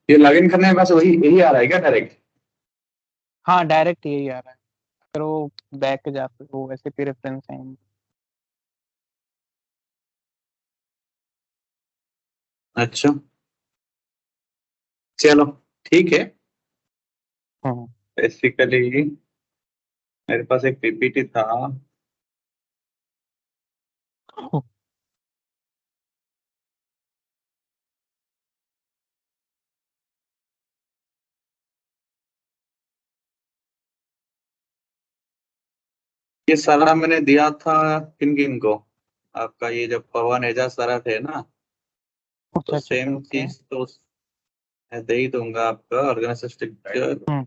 ये लॉगिन करने में बस वही यही आ रहा है क्या डायरेक्ट? हाँ डायरेक्ट यही आ रहा है। फिर वो बैक जाते वो वैसे भी रेफरेंस है। अच्छा, चलो ठीक है। हम्म। बेसिकली मेरे पास एक पीपीटी था। ये सारा मैंने दिया था किन किन को? आपका ये जब पवन एजाज सारा थे ना, तो अच्छा अच्छा अच्छा सेम ओके। चीज तो मैं दे ही दूंगा आपका organisation structure. Hmm.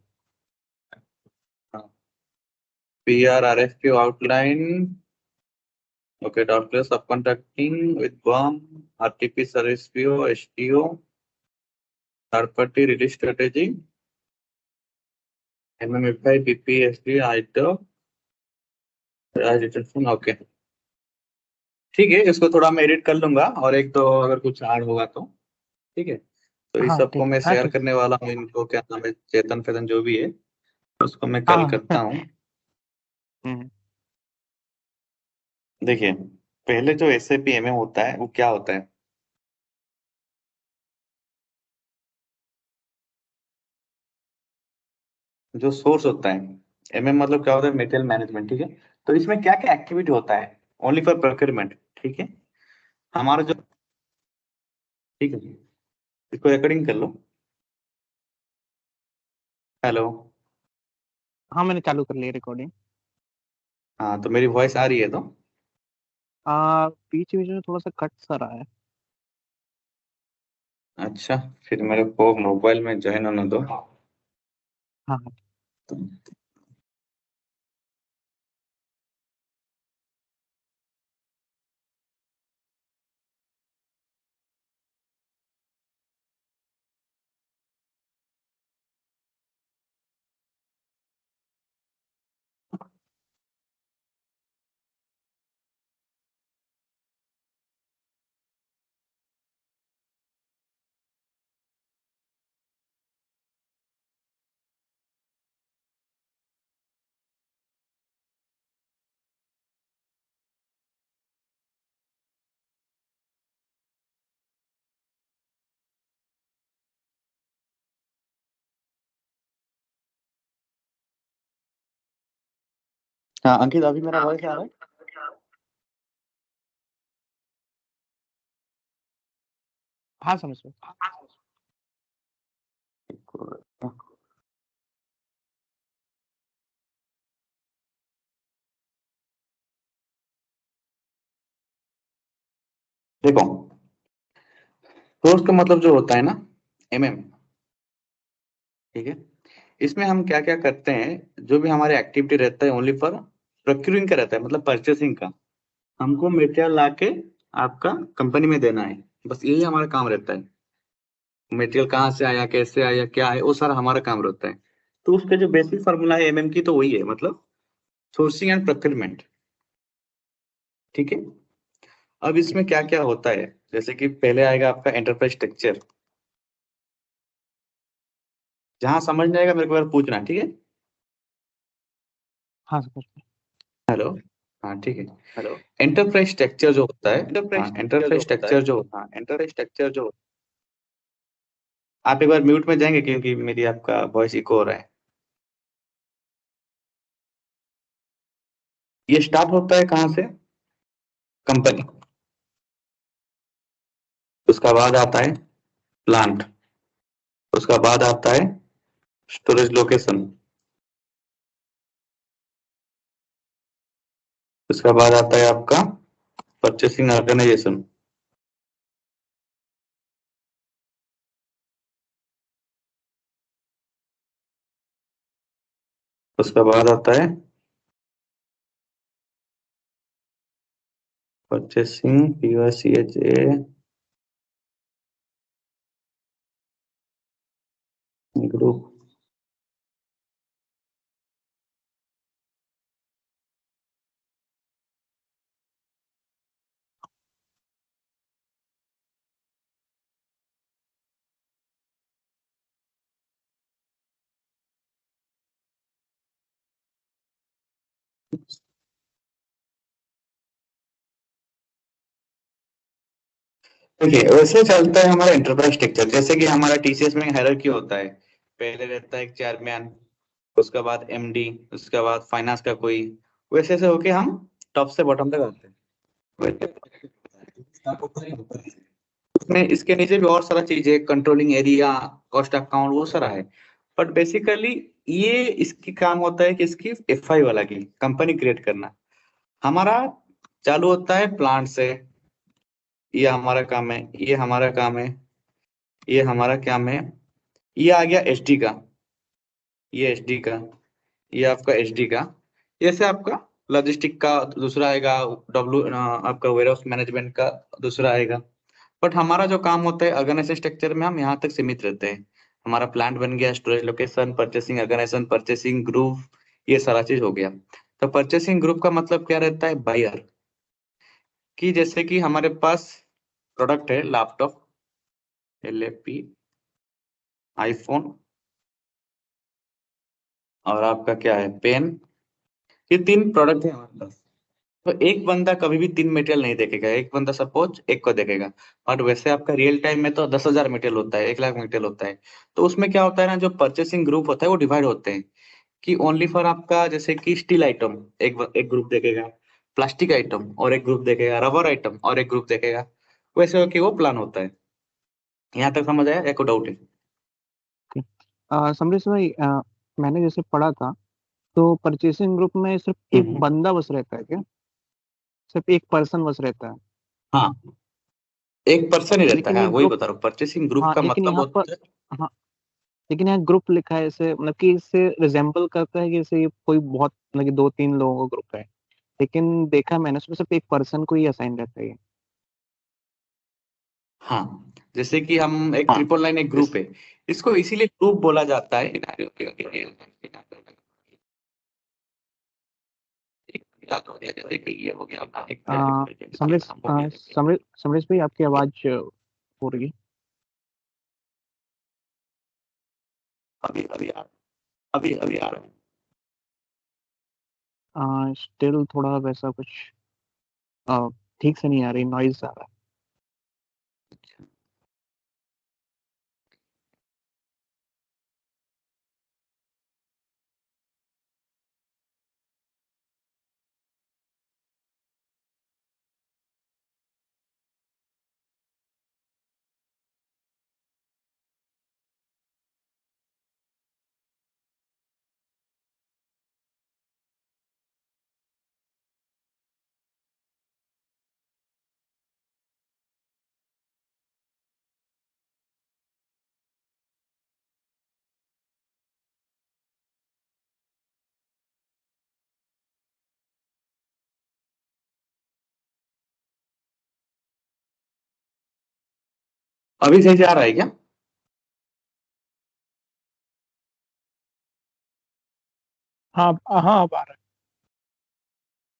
P R R F Q outline. Okay, doctor subcontracting with BOM, RTP service view, STO, third party release strategy, MMFI, BPSD, आईटो, ओके। ठीक है, इसको थोड़ा मैं एडिट कर लूंगा और एक तो अगर कुछ ऐड होगा तो ठीक है। तो इस हाँ सबको ठीक है मैं हाँ शेयर ठीक है। करने वाला हूँ, इनको क्या नाम है, चेतन फेतन जो भी है, उसको मैं कल हाँ करता हूँ। हम्म। देखिए, पहले जो एसएपी एमएम होता है वो क्या होता है? जो सोर्स होता है। एमएम मतलब क्या होता है? मेटेरियल मैनेजमेंट, ठीक है। तो इसमें क्या क्या एक्टिविटी होता है? ओनली फॉर प्रोक्योरमेंट, ठीक है। हमारा जो, ठीक है, इसको रिकॉर्डिंग कर लो। हेलो। हाँ मैंने चालू कर लिया रिकॉर्डिंग। हाँ, तो मेरी वॉइस आ रही है तो? बीच बीच में थोड़ा सा कट सा रहा है। अच्छा, फिर मेरे को मोबाइल में ज्वाइन होने दो। हाँ हाँ। तो हाँ अंकित, अभी मेरा वॉइस आ रहा है? हाँ समझ गया। देखो, सोर्स का मतलब जो होता है ना, एमएम, ठीक है। इसमें हम क्या क्या करते हैं? जो भी हमारे एक्टिविटी रहता है ओनली फॉर प्रोक्यूरिंग का रहता है, मतलब परचेसिंग का। हमको मटेरियल लाके आपका कंपनी में देना है, बस यही हमारा काम रहता है। मटेरियल कहाँ से आया, कैसे आया, क्या है, वो सारा हमारा काम रहता है। तो उसका जो बेसिक फार्मूला है एमएम की, तो वही है, मतलब सोर्सिंग एंड प्रोक्यूरमेंट, ठीक है। अब इसमें क्या क्या होता है? जैसे कि पहले आएगा आपका एंटरप्राइज स्ट्रक्चर। जहां समझ नहीं आएगा मेरे को एक बार पूछना, ठीक है। हाँ समझ गया। हेलो। हाँ ठीक है। एंटरप्राइज स्ट्रक्चर जो होता है, हाँ, एंटरप्राइज स्ट्रक्चर एंटरप्राइज जो होता है। स्ट्रक्चर जो, हाँ, एंटरप्राइज स्ट्रक्चर जो, आप एक बार म्यूट में जाएंगे क्योंकि मेरी आपका वॉइस इको हो रहा है। ये स्टार्ट होता है कहाँ से? कंपनी। उसका बाद आता है प्लांट। उसका बाद आता है स्टोरेज लोकेशन। उसका बाद आता है आपका परचेसिंग ऑर्गेनाइजेशन। उसका बाद आता है परचेसिंग पीओसीएचए ग्रुप। देखिए वैसे चलता है हमारा एंटरप्राइज स्ट्रक्चर, जैसे कि हमारा टीसीएस में हायरार्की होता है। पहले रहता है एक चेयरमैन, उसके बाद एमडी, उसके बाद फाइनेंस का कोई, वैसे ऐसे होके हम टॉप से बॉटम तक आते हैं। उसमें इसके नीचे भी और सारा चीजें, कंट्रोलिंग एरिया, कॉस्ट अकाउंट, वो सारा है। बट बेसिकली ये इसकी काम होता है कि इसकी एफआई वाला की कंपनी क्रिएट करना। हमारा चालू होता है प्लांट से, ये हमारा काम है, ये हमारा काम है, ये हमारा काम है। ये आ गया एसडी का, ये एसडी का, ये आपका एसडी का। जैसे आपका लॉजिस्टिक का दूसरा आएगा, डब्ल्यू आपका वेयरहाउस मैनेजमेंट का दूसरा आएगा। बट हमारा जो काम होता है ऑर्गेनाइजेशन स्ट्रक्चर में हम यहाँ तक सीमित रहते हैं। हमारा प्लांट बन गया, storage location, purchasing organisation, purchasing group, ये सारा चीज हो गया। तो परचेसिंग ग्रुप का मतलब क्या रहता है, बायर। कि जैसे कि हमारे पास प्रोडक्ट है लैपटॉप, एलएपी, आईफोन, और आपका क्या है, पेन। ये तीन प्रोडक्ट है हमारे पास। तो एक बंदा कभी भी तीन मटेरियल नहीं देखेगा, एक बंदा सपोज एक को देखेगा। और वैसे आपका रियल टाइम में तो 10,000 मटेरियल होता है, 1 लाख मटेरियल होता है। तो उसमें क्या होता है ना, जो परचेसिंग ग्रुप होता है वो डिवाइड होते हैं। कि ओनली फॉर आपका जैसे कि स्टील आइटम एक एक ग्रुप देखेगा, प्लास्टिक आइटम और एक ग्रुप देखेगा, रबर आइटम और एक ग्रुप देखेगा। वैसे होके वो प्लान होता है। यहाँ तक समझ आया या कोई डाउट है? समरेश भाई, मैंने जैसे पढ़ा था, तो परचेसिंग ग्रुप में सिर्फ एक हम्म। बंदा बस रहता है क्या? सिर्फ एक पर्सन बस रहता है? हाँ, एक पर्सन ही रहता लेकिन है, ये वही ग्रुप, बता रहा हूँ, परचेसिंग ग्रुप हाँ का लेकिन मतलब यहाँ पर, होता है। हाँ लेकिन यहाँ ग्रुप लिखा है, इसे मतलब कि इससे रिजेम्बल करता है कि जैसे ये कोई बहुत मतलब कि दो तीन लोगों का ग्रुप है। लेकिन देखा मैंने उसमें सिर्फ एक पर्सन को ही असाइन रहता है ये। हाँ, जैसे कि हम एक हाँ। ट्रिपल लाइन एक ग्रुप है, इसको इसीलिए ग्रुप बोला जाता है। ये हो गया अपना एक समरेश, काम हो गया। समरेश भाई आपकी आवाज हो रही है। अभी अभी आ अभी अभी आ रहा है। स्टिल थोड़ा वैसा कुछ अ, ठीक से नहीं आ रही, नॉइज आ रहा है। अभी सही से आ रहा है क्या? हाँ हाँ, अब आ रहा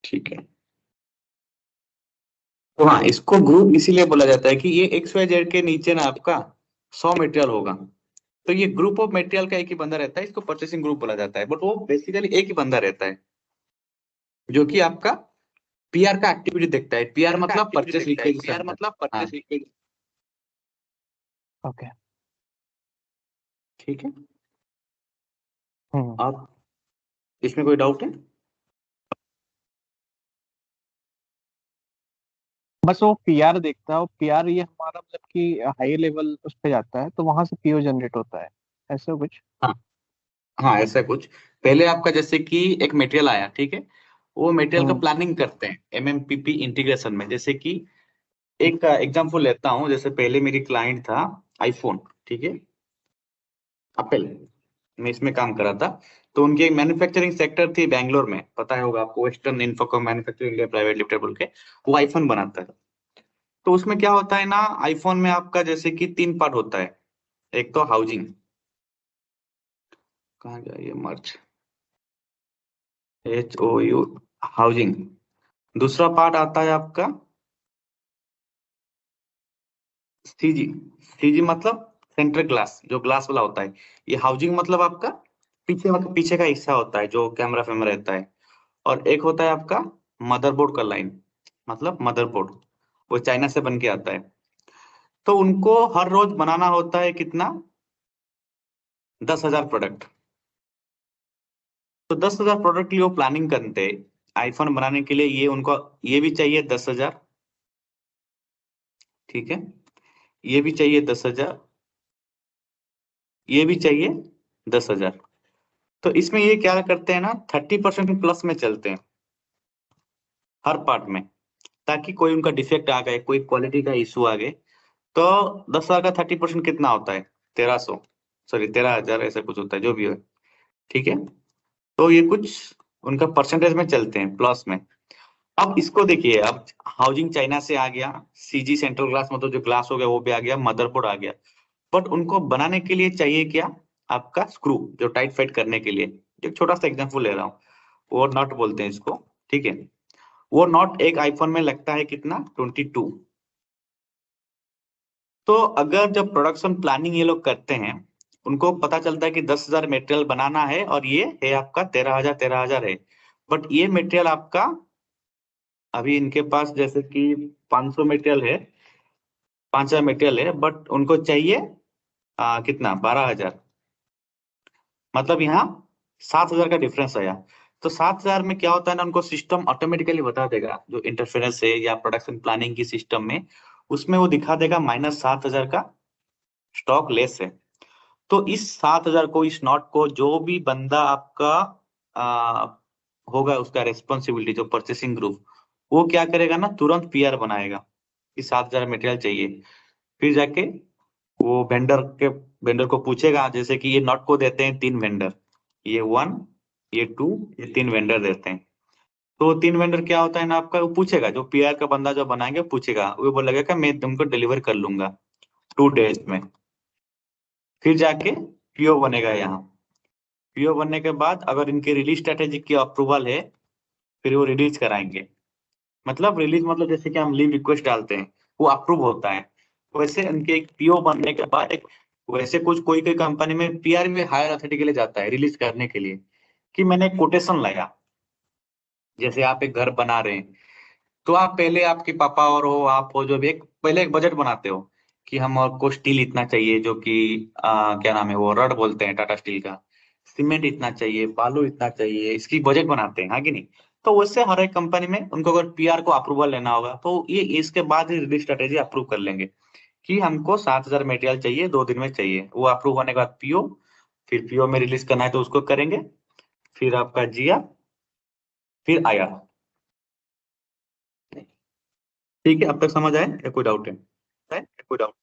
ठीक है। तो हाँ, इसको ग्रुप इसीलिए बोला जाता है कि ये एक्स वाई जेड के नीचे ना आपका 100 मटेरियल होगा। तो ये ग्रुप ऑफ मटेरियल का एक ही बंदा रहता है, इसको परचेसिंग ग्रुप बोला जाता है। बट वो बेसिकली एक ही बंदा रहता है, जो कि आपका पीआर का एक्टिविटी देखता है। पीआर मतलब परचेस रिक्वेजिशन। हाँ, है। ओके। ठीक है। हम्म। आप इसमें कोई डाउट है? बस वो पीआर देखता है, वो पीआर ये हमारा मतलब कि हाई लेवल उस पे जाता है, तो वहां से पीओ जनरेट होता है, ऐसा कुछ। हाँ, हाँ ऐसा कुछ। पहले आपका जैसे कि एक मटेरियल आया, ठीक है। वो मटेरियल का हम्म। प्लानिंग करते हैं एमएमपीपी इंटीग्रेशन में। जैसे कि एक एग्जांपल लेता हूँ, जैसे पहले मेरी क्लाइंट था आईफोन, ठीक है, एप्पल। मैं इसमें काम कर रहा था। तो उनकी एक मैन्युफैक्चरिंग सेक्टर थी बैंगलोर में, पता होगा आपको, western Infocom manufacturing India private limited बोल के। वो आईफोन बनाता है। तो उसमें क्या होता है ना, आईफोन में आपका जैसे कि तीन पार्ट होता है। एक तो हाउसिंग, कहाँ गया ये मर्ज, HOU, हाउसिंग। दूसरा पार्ट आता है आपका सीजी। सीजी मतलब सेंटर ग्लास, जो ग्लास वाला होता है। ये हाउसिंग मतलब आपका पीछे, मतलब पीछे का हिस्सा होता है जो कैमरा फैमरा रहता है। और एक होता है आपका मदरबोर्ड का लाइन, मतलब मदरबोर्ड, वो चाइना से बन के आता है। तो उनको हर रोज बनाना होता है कितना, 10,000 प्रोडक्ट। तो 10,000 प्रोडक्ट के लिए वो प्लानिंग करते हैं आईफोन बनाने के लिए। ये उनको ये भी चाहिए 10,000, ठीक है, ये भी चाहिए 10,000, ये भी चाहिए 10,000। तो इसमें ये क्या करते हैं ना, 30% प्लस में चलते हैं हर पार्ट में, ताकि कोई उनका डिफेक्ट आ गए, कोई क्वालिटी का इशू आ गए। तो 10,000 का 30% कितना होता है, 1,300, सॉरी 13,000 ऐसा कुछ होता है, जो भी हो, ठीक है। तो ये कुछ उनका परसेंटेज में चलते हैं, प्लस में। अब इसको देखिए, अब हाउसिंग चाइना से आ गया, सीजी सेंट्रल ग्लास मतलब जो ग्लास हो गया वो भी आ गया, मदरबोर्ड आ गया। बट उनको बनाने के लिए चाहिए क्या, आपका स्क्रू, जो टाइट फाइट करने के लिए। एक छोटा सा एग्जांपल ले रहा हूँ, वो नट बोलते हैं इसको, ठीक है। वो नॉट एक आईफोन में लगता है कितना, 22। तो अगर जब प्रोडक्शन प्लानिंग ये लोग करते हैं, उनको पता चलता है कि 10,000 मटेरियल बनाना है और ये है आपका 13,000 13,000 है। बट ये मटेरियल आपका, अभी इनके पास जैसे कि 500 मटेरियल है, 5,000 मटेरियल है, बट उनको चाहिए कितना, 12,000। मतलब यहाँ 7,000 का डिफरेंस आया। तो 7,000 में क्या होता है ना, उनको सिस्टम ऑटोमेटिकली बता देगा, जो इंटरफेरेंस है या प्रोडक्शन प्लानिंग की सिस्टम में, उसमें वो दिखा देगा -7,000 का स्टॉक लेस है। तो इस 7,000 को, इस नॉट को, जो भी बंदा आपका आ, होगा, उसका रेस्पॉन्सिबिलिटी, जो परचेसिंग ग्रुप, वो क्या करेगा ना, तुरंत पीआर बनाएगा कि 7,000 मटेरियल चाहिए। फिर जाके वो वेंडर को पूछेगा, जैसे कि ये नॉट को देते हैं 3 वेंडर, ये 1, ये 2, ये 3 वेंडर देते हैं। तो 3 वेंडर क्या होता है ना आपका, वो पूछेगा, जो पीआर का बंदा जो बनाएंगे पूछेगा, वो बोलेगा कि मैं तुमको डिलीवर कर लूंगा 2 डेज में। फिर जाके पीओ बनेगा यहाँ। पीओ बनने के बाद अगर इनके रिलीज स्ट्रेटेजी की अप्रूवल है, फिर वो रिलीज कराएंगे। मतलब रिलीज मतलब जैसे कि हम लीव रिक्वेस्ट डालते हैं, वो अप्रूव होता है। वैसे इनके एक पीओ बनने के बाद एक, वैसे कुछ कोई कोई कंपनी में पीआर में हायर अथॉरिटी के लिए जाता है रिलीज करने के लिए, कि मैंने कोटेशन लाया। जैसे आप एक घर बना रहे हैं, तो आप पहले, आपके पापा और हो, आप हो, जो भी एक पहले एक बजट बनाते हो कि हमको स्टील इतना चाहिए, जो कि क्या नाम है, वो रड बोलते हैं टाटा स्टील का। सीमेंट इतना चाहिए, बालू इतना चाहिए, इसकी बजट बनाते हैं, हाँ कि नहीं। तो वैसे हर एक कंपनी में उनको अगर पीआर को अप्रूवल लेना होगा, तो ये इसके बाद ही रिलीज स्ट्रेटेजी अप्रूव कर लेंगे कि हमको 7,000 मटेरियल चाहिए, 2 दिन में चाहिए। वो अप्रूव होने के बाद पीओ, फिर पीओ में रिलीज करना है तो उसको करेंगे। फिर आपका जिया, फिर आया। ठीक है, अब तक समझ आया या कोई डाउट है कोई डाउट।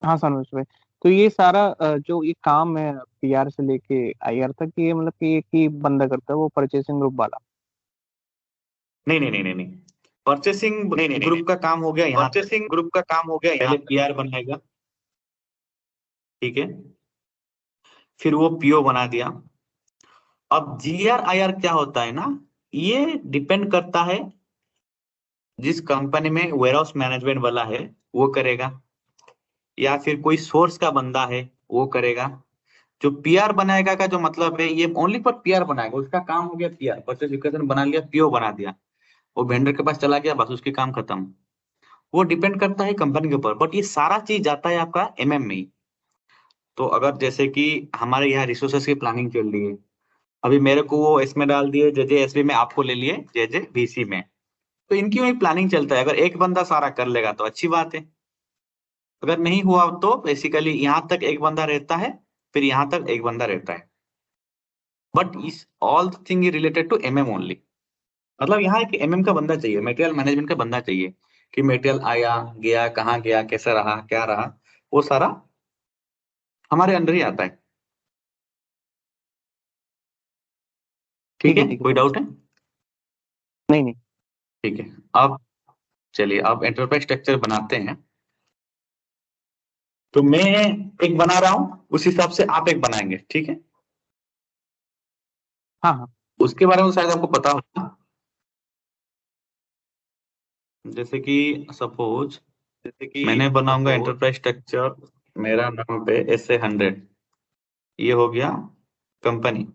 हाँ सनोज भाई, तो ये सारा जो ये काम है पीआर से लेके आईआर तक, ये मतलब कि एक ही बंदा करता है, वो परचेसिंग ग्रुप वाला। नहीं नहीं नहीं नहीं नहीं, परचेसिंग ग्रुप का काम हो गया यहाँ तक। परचेसिंग ग्रुप का काम हो गया यहाँ पहले तक। पीआर बनाएगा, ठीक है, फिर वो पीओ बना दिया। अब जीआर आईआर क्या होता है ना, ये डिपेंड करता है, जिस कंपनी में वेयरहाउस मैनेजमेंट वाला है वो करेगा, या फिर कोई सोर्स का बंदा है वो करेगा। जो पीआर बनाएगा का जो मतलब है, ये ओनली फॉर पीआर बनाएगा, उसका काम हो गया पीआर, परचेज रिक्वेस्ट बना लिया, पीओ बना दिया, वो वेंडर के पास चला गया, बस उसके काम खत्म। वो डिपेंड करता है कंपनी के ऊपर, बट ये सारा चीज जाता है आपका एमएम में ही। तो अगर जैसे कि हमारे यहाँ रिसोर्सेस की प्लानिंग चल रही है, अभी मेरे को वो इसमें डाल दिए, जे एसबी में आपको ले लिए जे वीसी में, तो इनकी वही प्लानिंग चलता है। अगर एक बंदा सारा कर लेगा तो अच्छी बात है, अगर नहीं हुआ तो बेसिकली यहाँ तक एक बंदा रहता है, फिर यहाँ तक एक बंदा रहता है। बट इस all thing is related to MM only. मतलब यहाँ एक एमएम का बंदा चाहिए, मटेरियल मैनेजमेंट का बंदा चाहिए, कि मटेरियल आया गया, कहाँ गया, कैसे रहा, क्या रहा, वो सारा हमारे अंदर ही आता है। ठीक है, ठीक है कोई समझ। डाउट है। नहीं नहीं। ठीक है, अब चलिए, अब एंटरप्राइज स्ट्रक्चर बनाते हैं। तो मैं एक बना रहा हूं, उस हिसाब से आप एक बनाएंगे, ठीक है। हाँ हाँ। उसके बारे में शायद आपको पता होगा, जैसे कि सपोज जैसे कि मैंने बनाऊंगा सपोज। एंटरप्राइज स्ट्रक्चर, मेरा नाम पे SA100, ये हो गया कंपनी,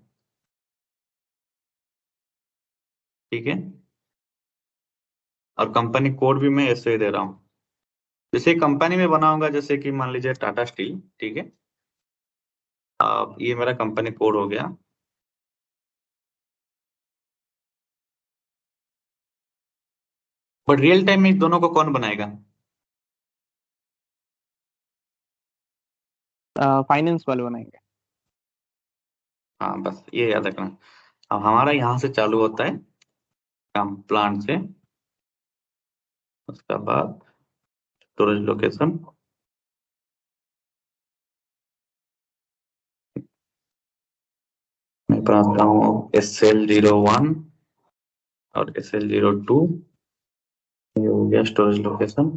ठीक है। और कंपनी कोड भी मैं ऐसे ही दे रहा हूँ। जैसे कंपनी में बनाऊंगा, जैसे कि मान लीजिए टाटा स्टील, ठीक है। अब ये मेरा कंपनी कोड हो गया। बट रियल टाइम में इन दोनों को कौन बनाएगा? फाइनेंस वाले बनाएंगे। हाँ, बस ये याद रखना। अब हमारा यहाँ से चालू होता है काम, प्लांट से। उसके बाद स्टोरेज लोकेशन। मैं बनाता हूँ SL01 और SL02। ये हो गया स्टोरेज लोकेशन।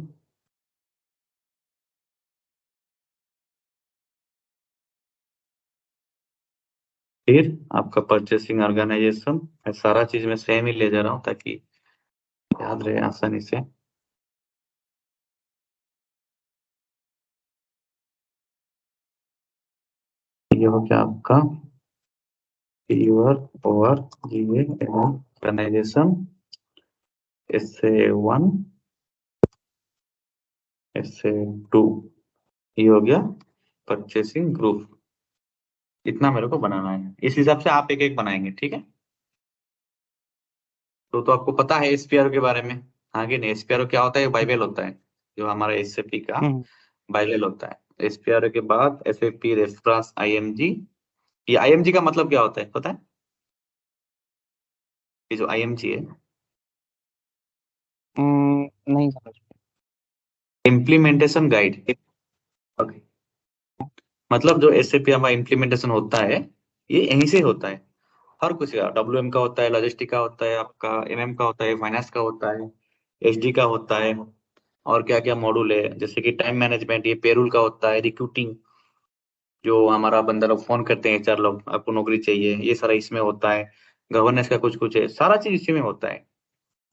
फिर आपका परचेसिंग ऑर्गेनाइजेशन। मैं सारा चीज में सेम ही ले जा रहा हूँ ताकि याद रहे आसानी से। ये हो गया आपका pure over GA organisation SA1 SA2। ये हो गया परचेसिंग ग्रुप। इतना मेरे को बनाना है, इस हिसाब से आप एक एक बनाएंगे, ठीक है। तो आपको पता है SPRO के बारे में? आगे नहीं, SPRO क्या होता है? बाइबल होता है, जो हमारा SAP का हम्म। बाइबल होता है। SPRO के बाद SAP रेफरेंस IMG। ये IMG का मतलब क्या होता है पता है? ये जो IMG है, नहीं समझ इम्प्लीमेंटेशन गाइड। ओके। मतलब जो SAP हमारा इम्प्लीमेंटेशन होता है, ये यहीं से होता है। हर कुछ का, WM का होता है, लॉजिस्टिक का होता है, आपका MM का होता है, फाइनेंस का होता है, SD का होता है। और क्या क्या मॉड्यूल है, जैसे कि टाइम मैनेजमेंट, ये पेरोल का होता है, रिक्रूटिंग, जो हमारा बंदा लोग फोन करते हैं, HR लोग, आपको नौकरी चाहिए, ये सारा इसमें होता है। गवर्नेंस का कुछ कुछ है, सारा चीज इसी में होता है।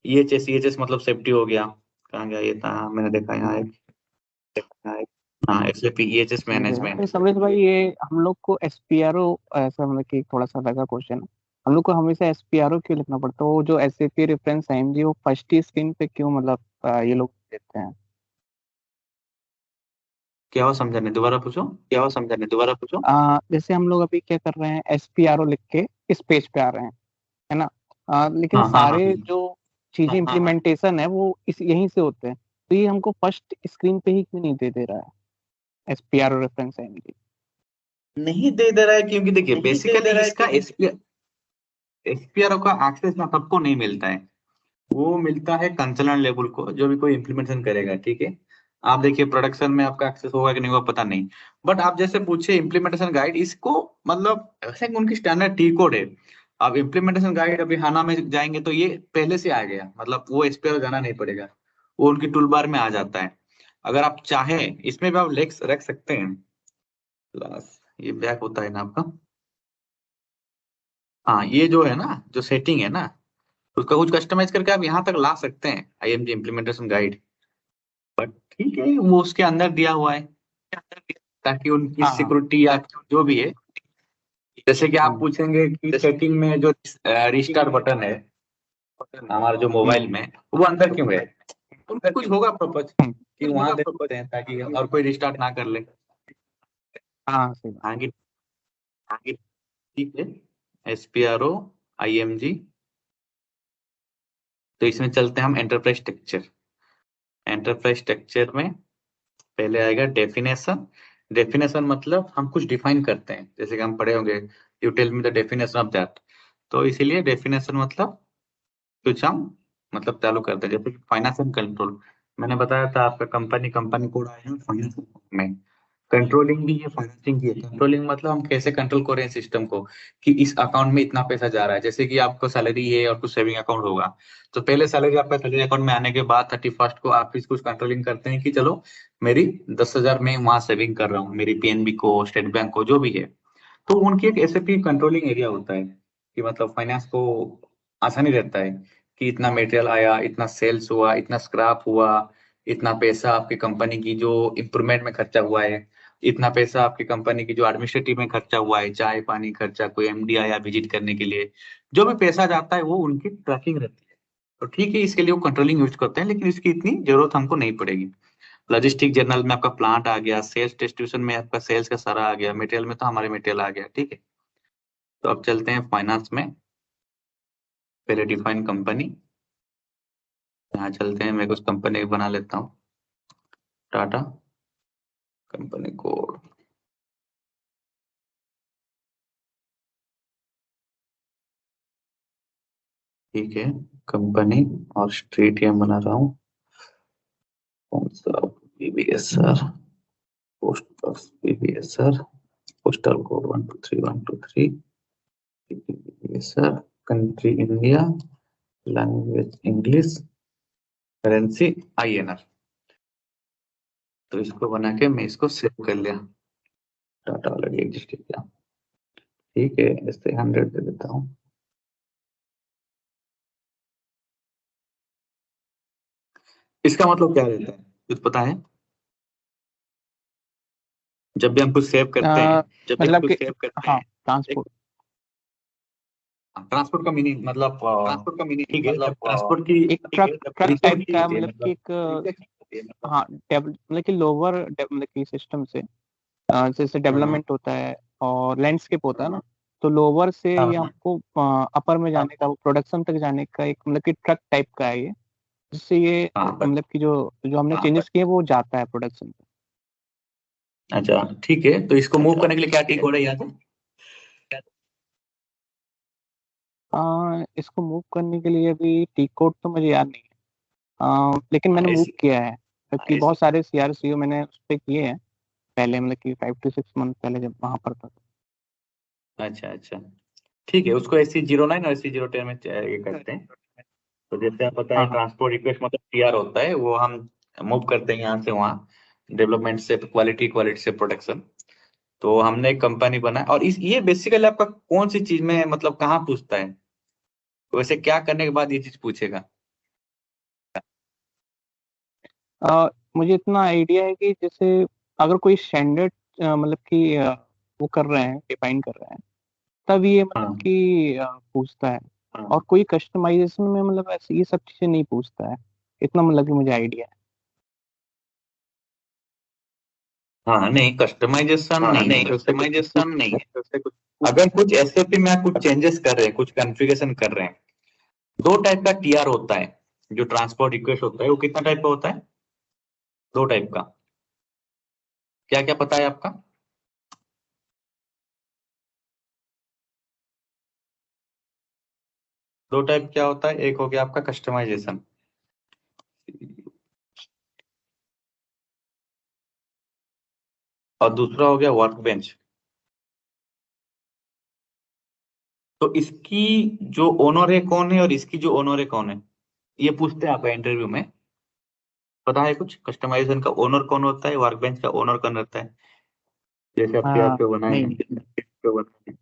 EHS मतलब सेफ्टी हो गया। कहाँ गया ये था, मैंने देखा यहाँ एक। हाँ, SAP EHS समझेगा। मैनेजमेंट। तो समरेश भाई, ये हम लोग को एसपीआरओ, ऐसा मतलब कि थोड़ा सा लगा क्वेश्चन, हम लोग को हमेशा एसपीआरओ क्यों लिखना पड़ता है? वो जो एसएपी रेफरेंस आईएमजी, वो फर्स्ट ही स्क्रीन पे क्यों, मतलब ये लोग देते हैं? क्या हो समझा नहीं, दोबारा पूछो। क्या वो समझा नहीं, दोबारा पूछो। जैसे हम लोग अभी क्या कर रहे हैं, एसपीआरओ लिख के इस पेज पे आ रहे हैं, है ना? लेकिन हाँ हाँ हाँ। सारे जो चीजें इम्प्लीमेंटेशन है वो इस यहीं से होते हैं, तो ये हमको फर्स्ट स्क्रीन पे ही क्यों नहीं दे दे रहा है एसपीआरओ रेफरेंस आईएमजी? नहीं दे रहा है क्योंकि देखिए नहीं दे दे बेसिकली रहा है इसका क्योंकि SPRO का एक्सेस ना सबको नहीं मिलता है। वो मिलता है कंसर्न लेवल को, जो भी कोई इम्प्लीमेंटेशन करेगा, ठीक है। आप देखिए प्रोडक्शन में आपका एक्सेस होगा कि नहीं होगा पता नहीं। बट आप जैसे पूछे इम्प्लीमेंटेशन गाइड, इसको मतलब ऐसे उनकी स्टैंडर्ड टी कोड है। अब इम्प्लीमेंटेशन गाइड अभी हाना में जाएंगे तो ये पहले से आ गया, मतलब वो SPRO जाना नहीं पड़ेगा। वो उनकी टूल बार में आ जाता है। अगर आप चाहें इसमें भी आप लेक्स रख सकते हैं। क्लास ये बैक होता है ना आपका। हाँ, ये जो है ना, जो सेटिंग है ना, उसका कुछ कस्टमाइज करके आप यहाँ तक ला सकते हैं, IMG इम्प्लीमेंटेशन गाइड। बट ठीक है, वो उसके अंदर दिया हुआ है ताकि उनकी हाँ हाँ। सिक्योरिटी या जो भी है। जैसे कि आप हम्म। पूछेंगे कि जैसे सेटिंग में जो रिस्टार्ट बटन है हमारा जो मोबाइल में, वो अंदर क्यों है? उनका कुछ होगा पर्पज कि कुछ वहां होगा दे प्रॉपर। सकते हैं ताकि और कोई रिस्टार्ट ना कर ले। हाँ, सही बात। आगे आगे, ठीक है। SPRO IMG। तो इसमें चलते हैं हम एंटरप्राइज स्ट्रक्चर। एंटरप्राइज स्ट्रक्चर में पहले आएगा डेफिनेशन। डेफिनेशन मतलब हम कुछ डिफाइन करते हैं, जैसे कि हम पढ़े होंगे, you tell me the definition of that. तो इसीलिए डेफिनेशन मतलब कुछ हम मतलब चालू करते हैं, जैसे कि फाइनेंस एंड कंट्रोल। मैंने बताया था आपका कंपनी कंपनी कोड आया फाइनेंस में। कंट्रोलिंग भी ये फाइनेंसिंग की है। कंट्रोलिंग मतलब हम कैसे कंट्रोल कर रहे हैं सिस्टम को, कि इस अकाउंट में इतना पैसा जा रहा है। जैसे कि आपको सैलरी है और कुछ सेविंग अकाउंट होगा, तो पहले सैलरी आपका सैलरी अकाउंट में आने के बाद 31st को आप कुछ कंट्रोलिंग करते हैं कि चलो मेरी 10,000 में वहां सेविंग कर रहा हूँ, मेरी PNB को, स्टेट बैंक को, जो भी है। तो उनकी एक SAP कंट्रोलिंग एरिया होता है कि मतलब फाइनेंस को आसानी रहता है कि इतना मटेरियल आया, इतना सेल्स हुआ, इतना स्क्रैप हुआ, इतना पैसा आपकी कंपनी की जो इम्प्रूवमेंट में खर्चा हुआ है, इतना पैसा आपकी कंपनी की जो एडमिनिस्ट्रेटिव में खर्चा हुआ है, चाय पानी खर्चा, कोई एमडी आया विजिट करने के लिए, जो भी पैसा जाता है वो उनकी ट्रैकिंग रहती है। तो ठीक है, इसके लिए वो कंट्रोलिंग यूज करते हैं, लेकिन इसकी इतनी जरूरत हमको नहीं पड़ेगी। लॉजिस्टिक जर्नल में आपका प्लांट आ गया, सेल्स डिस्ट्रीब्यूशन में आपका सेल्स का सारा आ गया, मटेरियल में तो हमारे मटेरियल आ गया। ठीक है, तो अब चलते हैं फाइनेंस में। पहले डिफाइन कंपनी, यहाँ चलते हैं, मैं कुछ कंपनी बना लेता हूँ। टाटा कंपनी कोड, ठीक है, कंपनी और स्ट्रीट यहाँ बना रहा हूँ, कौन सा, BBSR, post box BBSR, postal code 123123, BBSR, country India, language English, currency INR. तो इसको बना के मैं इसको सेव कर लिया, टाटा ऑलरेडी एग्जिस्ट किया। ठीक है, इससे 100 दे देता हूँ। इसका मतलब क्या रहता है कुछ पता है? जब भी हम कुछ सेव करते हैं, जब भी हम मतलब कुछ कि सेव करते हाँ, हैं, ट्रांसपोर्ट। ट्रांसपोर्ट का मीनिंग मतलब ट्रांसपोर्ट का मीनिंग ठीक है, जब ट्रांसपोर्ट की एक ट्रक ट्रक रिक्वेस्ट टाइप होती का, है, मतलब कि एक मतलब हाँ, मतलब कि लोअर मतलब कि सिस्टम से जैसे हाँ डेवलपमेंट होता है और लैंडस्केप होता है ना, तो लोअर से हाँ ये हमको अपर में जाने का, प्रोडक्शन तक जाने का एक मतलब कि ट्रक टाइप का है ये, जिससे ये हाँ, मतलब कि जो जो हमने चेंजेस किए वो जाता है प्रोडक्शन पे। अच्छा ठीक है, तो इसको मूव करने के लिए क्या टी कोड है यहाँ पे? इसको मूव करने के लिए अभी टी कोड तो मुझे याद नहीं है, लेकिन मैंने मूव ऐसी, किया है क्योंकि बहुत सारे सीआरसीओ मैंने उस पर किए हैं पहले, मतलब कि 5 to 6 मंथ पहले जब वहां पर था। अच्छा अच्छा, ठीक है, उसको SC09 और SC010 में ये करते हैं। तो जैसे आप पता है, हाँ हाँ ट्रांसपोर्ट रिक्वेस्ट मतलब टीआर होता है, वो हम मूव करते हैं यहाँ से वहाँ, डेवलपमेंट से क्वालिटी, क्वालिटी से प्रोडक्शन। तो हमने एक कंपनी बनाया, और इस ये बेसिकली आपका कौन सी चीज में मतलब कहाँ पूछता है, तो वैसे क्या करने के बाद ये चीज पूछेगा? मुझे इतना आइडिया है कि जैसे अगर कोई स्टैंडर्ड मतलब कि वो कर रहे हैं, डिफाइन कर रहे हैं, तब ये मतलब हाँ कि पूछता है। हाँ और कोई कस्टमाइजेशन में मतलब ऐसे ये सब चीजें नहीं पूछता है, इतना मतलब कि मुझे आइडिया है। हाँ, नहीं कस्टमाइजेशन नहीं है, नहीं, जैसे कुछ कस्टमाइजेशन नहीं है। जैसे कुछ अगर कुछ एसएपी में आप कुछ चेंजेस कर रहे हैं, कुछ कॉन्फ़िगरेशन कर रहे हैं, दो टाइप का टीआर होता है। जो ट्रांसपोर्ट रिक्वेस्ट होता है वो कितना टाइप का होता है? दो टाइप का। क्या क्या पता है आपका? दो टाइप क्या होता है? एक हो गया आपका कस्टमाइजेशन, और दूसरा हो गया वर्क बेंच। तो इसकी जो ओनर है कौन है, और इसकी जो ओनर है कौन है, ये पूछते हैं आपका इंटरव्यू में। पता है कुछ कस्टमाइजेशन का ओनर कौन होता है, वर्क बेंच का ओनर कौन रहता है? जैसे आप टीआर पे बनाए नहीं। हैं,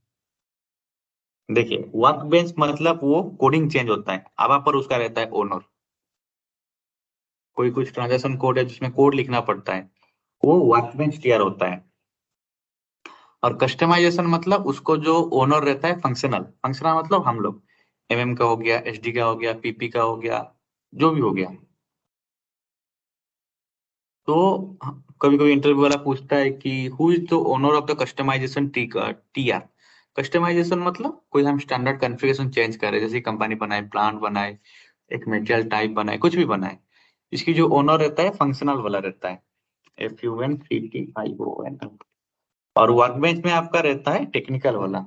देखिए वर्क बेंच मतलब वो कोडिंग चेंज होता है, अब आप पर उसका रहता है ओनर। कोई कुछ ट्रांजैक्शन कोड है जिसमें कोड लिखना पड़ता है, वो वर्क बेंच टीआर होता है। और कस्टमाइजेशन मतलब उसको जो ओनर रहता है, फंक्शनल, फंक्शनल मतलब हम लोग, एमएम का हो गया, एसडी का हो गया, पीपी का हो गया, जो भी हो गया। तो कभी कभी इंटरव्यू वाला पूछता है कि who is the owner of the customisation TR. Customisation मतलब कोई हम स्टैंडर्ड कॉन्फ़िगरेशन चेंज कर रहे हैं, जैसे कंपनी बनाए, प्लांट बनाए, एक मेटेरियल टाइप बनाए, कुछ भी बनाए, इसकी जो ओनर रहता है फंक्शनल वाला रहता है, FUNCTION। और वर्कबेंच में आपका रहता है टेक्निकल वाला।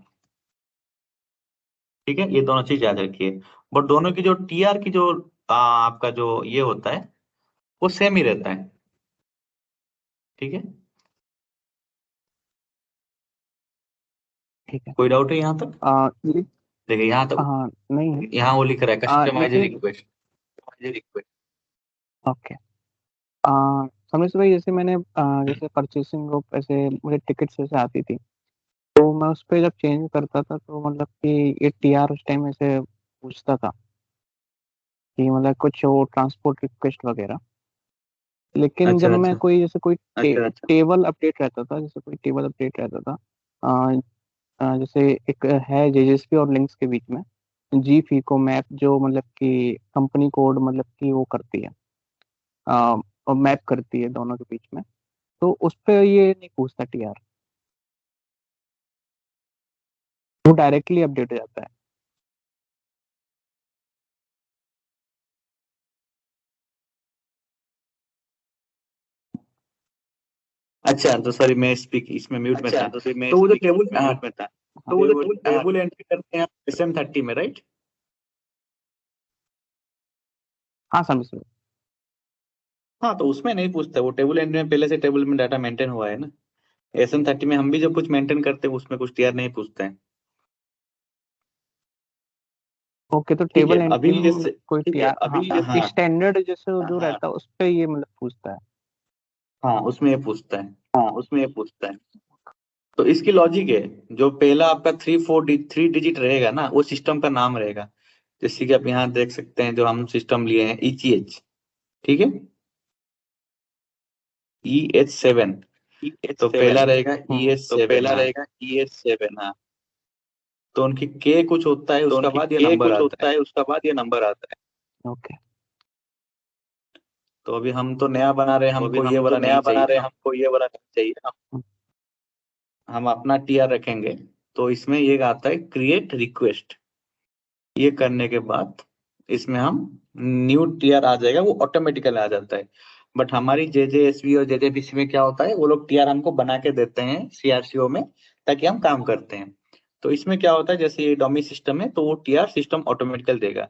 ठीक है, ये दोनों चीज याद रखिए। बट दोनों की जो टीआर की जो आपका जो ये होता है, वो सेम ही रहता है। ठीक है, ठीक है। कोई डाउट है यहाँ तक? ये देखिए यहाँ तक, हाँ, नहीं है। यहाँ वो लिख रहा है कस्टमाइज जैसे रिक्वेस्ट। ओके, समझ भाई, जैसे मैंने जैसे परचेसिंग ऑफ ऐसे मुझे टिकट्स जैसे आती थी, तो मैं उस पर जब चेंज करता था तो मतलब कि ये टीआर उस टाइम ऐसे पूछता था कि मतलब कुछ वो ट्रांसपोर्ट रिक्वेस्ट वगैरह। लेकिन जब अच्छा मैं अच्छा। कोई जैसे कोई अच्छा अच्छा। टेबल अपडेट रहता था, जैसे कोई टेबल अपडेट रहता था, जैसे एक है जेजेसपी और लिंक्स के बीच में जी फीको मैप, जो मतलब कि कंपनी कोड मतलब कि वो करती है, और मैप करती है दोनों के बीच में, तो उस पे ये नहीं पूछता टीआर, वो डायरेक्टली अपडेट हो जाता है। अच्छा तो सॉरी, मैं स्पीक इसमें म्यूट में अच्छा था। तो फिर मैं तो वो जो स्पीक टेबल, हाँ, म्यूट में था। तो वो जो टेबल टेबल एंट्री करते हैं SM30 में, राइट? हाँ समझ रहे हाँ, तो उसमें नहीं पूछता, वो टेबल एंट्री में पहले से टेबल में डाटा मेंटेन हुआ है ना। SM30 में हम भी जब कुछ मेंटेन करते हैं उसमें कुछ टीआर नहीं पूछते हैं। हो। ओके, तो ठीक है टेबल अभी एंट्री में जैसे, मतलब कोई ठीक है टीआर, हाँ, अभी, हाँ स्टैंडर्ड जैसे जो हाँ रहता है उस पे ये मतलब पूछता है। हाँ, उसमें ये पूछता है। हाँ उसमें ये पूछता है। तो इसकी लॉजिक है, जो पहला आपका 3 डिजिट रहेगा ना, वो सिस्टम का नाम रहेगा। जैसे कि आप यहाँ देख सकते हैं, जो हम सिस्टम लिए हैं ECH, ठीक है, EH7। ई एच तो पहला सेवन रहेगा तो EH7, पहला हाँ। रहेगा EH7, हाँ। तो उनकी के कुछ होता है, तो उसका उनकी बाद ये के नंबर कुछ आता होता है। है, उसका बाद ये नंबर आता है। ओके। तो अभी हम तो नया बना रहे हैं, तो अभी हमको ये हम तो वाला नया नहीं बना चाहिए रहे हैं, ना। हमको ये वाला नहीं चाहिए ना। हम अपना टीआर रखेंगे। तो इसमें ये आता है क्रिएट रिक्वेस्ट। ये करने के बाद इसमें हम न्यू टीआर आ जाएगा, वो ऑटोमेटिकली आ जाता है। बट हमारी JJSV और JJBC में क्या होता है, वो लोग टीआर हमको बना के देते हैं CRCO में, ताकि हम काम करते हैं। तो इसमें क्या होता है, जैसे ये डॉमी सिस्टम है, तो वो टीआर सिस्टम ऑटोमेटिकल देगा।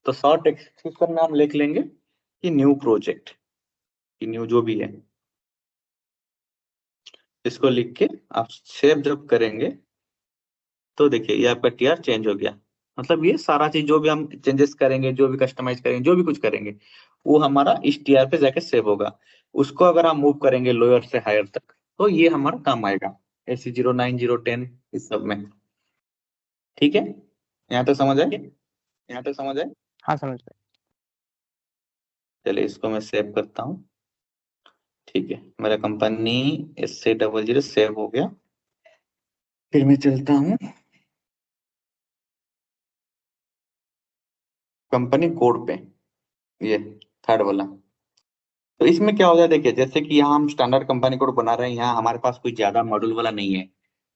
तो शॉर्ट एक्सटेंशन में हम लिख लेंगे कि न्यू प्रोजेक्ट, कि न्यू जो भी है, इसको लिख के आप सेव जब करेंगे, तो देखिए ये आपका टीआर चेंज हो गया। मतलब ये सारा चीज जो भी हम चेंजेस करेंगे, जो भी कस्टमाइज करेंगे, जो भी कुछ करेंगे, वो हमारा इस टीआर पे जाके सेव होगा। उसको अगर हम मूव करेंगे लोअर से हायर तक, तो ये हमारा काम आएगा AC09, 010 इस सब में। ठीक है, यहाँ तक समझ आए? यहाँ तक समझ आए? हाँ समझ गए। चलिए इसको मैं सेव करता हूँ। ठीक है, मेरा कंपनी SA00 सेव हो गया। फिर मैं चलता हूँ कंपनी कोड पे, ये थर्ड वाला। तो इसमें क्या हो जाए, देखिए जैसे कि यहाँ हम स्टैंडर्ड कंपनी कोड बना रहे हैं, यहाँ हमारे पास कोई ज्यादा मॉड्यूल वाला नहीं है,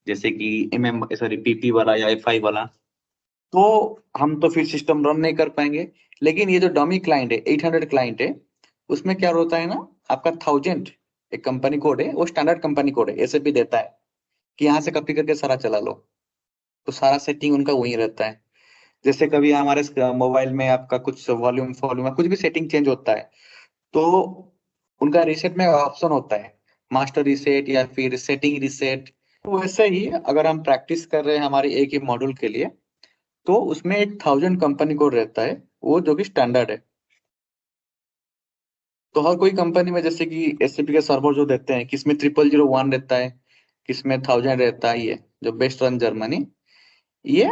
जैसे कि PP वाला या FI वाला। तो हम तो फिर सिस्टम रन नहीं कर पाएंगे। लेकिन ये जो डमी क्लाइंट है, 800 क्लाइंट है, उसमें क्या होता है ना, आपका 1000 एक कंपनी कोड है, वो स्टैंडर्ड कंपनी कोड है, SAP देता है कि यहाँ से कॉपी करके सारा चला लो। तो सारा सेटिंग उनका वही रहता है। जैसे कभी हमारे मोबाइल में आपका कुछ वॉल्यूम फॉल्यूम कुछ भी सेटिंग चेंज होता है, तो उनका रिसेट में ऑप्शन होता है, मास्टर रिसेट या फिर सेटिंग रिसेट। तो वैसे ही अगर हम प्रैक्टिस कर रहे हैं हमारे एक ही मॉड्यूल के लिए, तो उसमें एक 1000 कंपनी कोड रहता है, वो जो कि स्टैंडर्ड है। तो हर कोई कंपनी में जैसे कि SAP के सर्वर जो देते हैं, किसमें 0001 रहता है, किसमें 1000 रहता है, ये जो बेस्ट रन जर्मनी, ये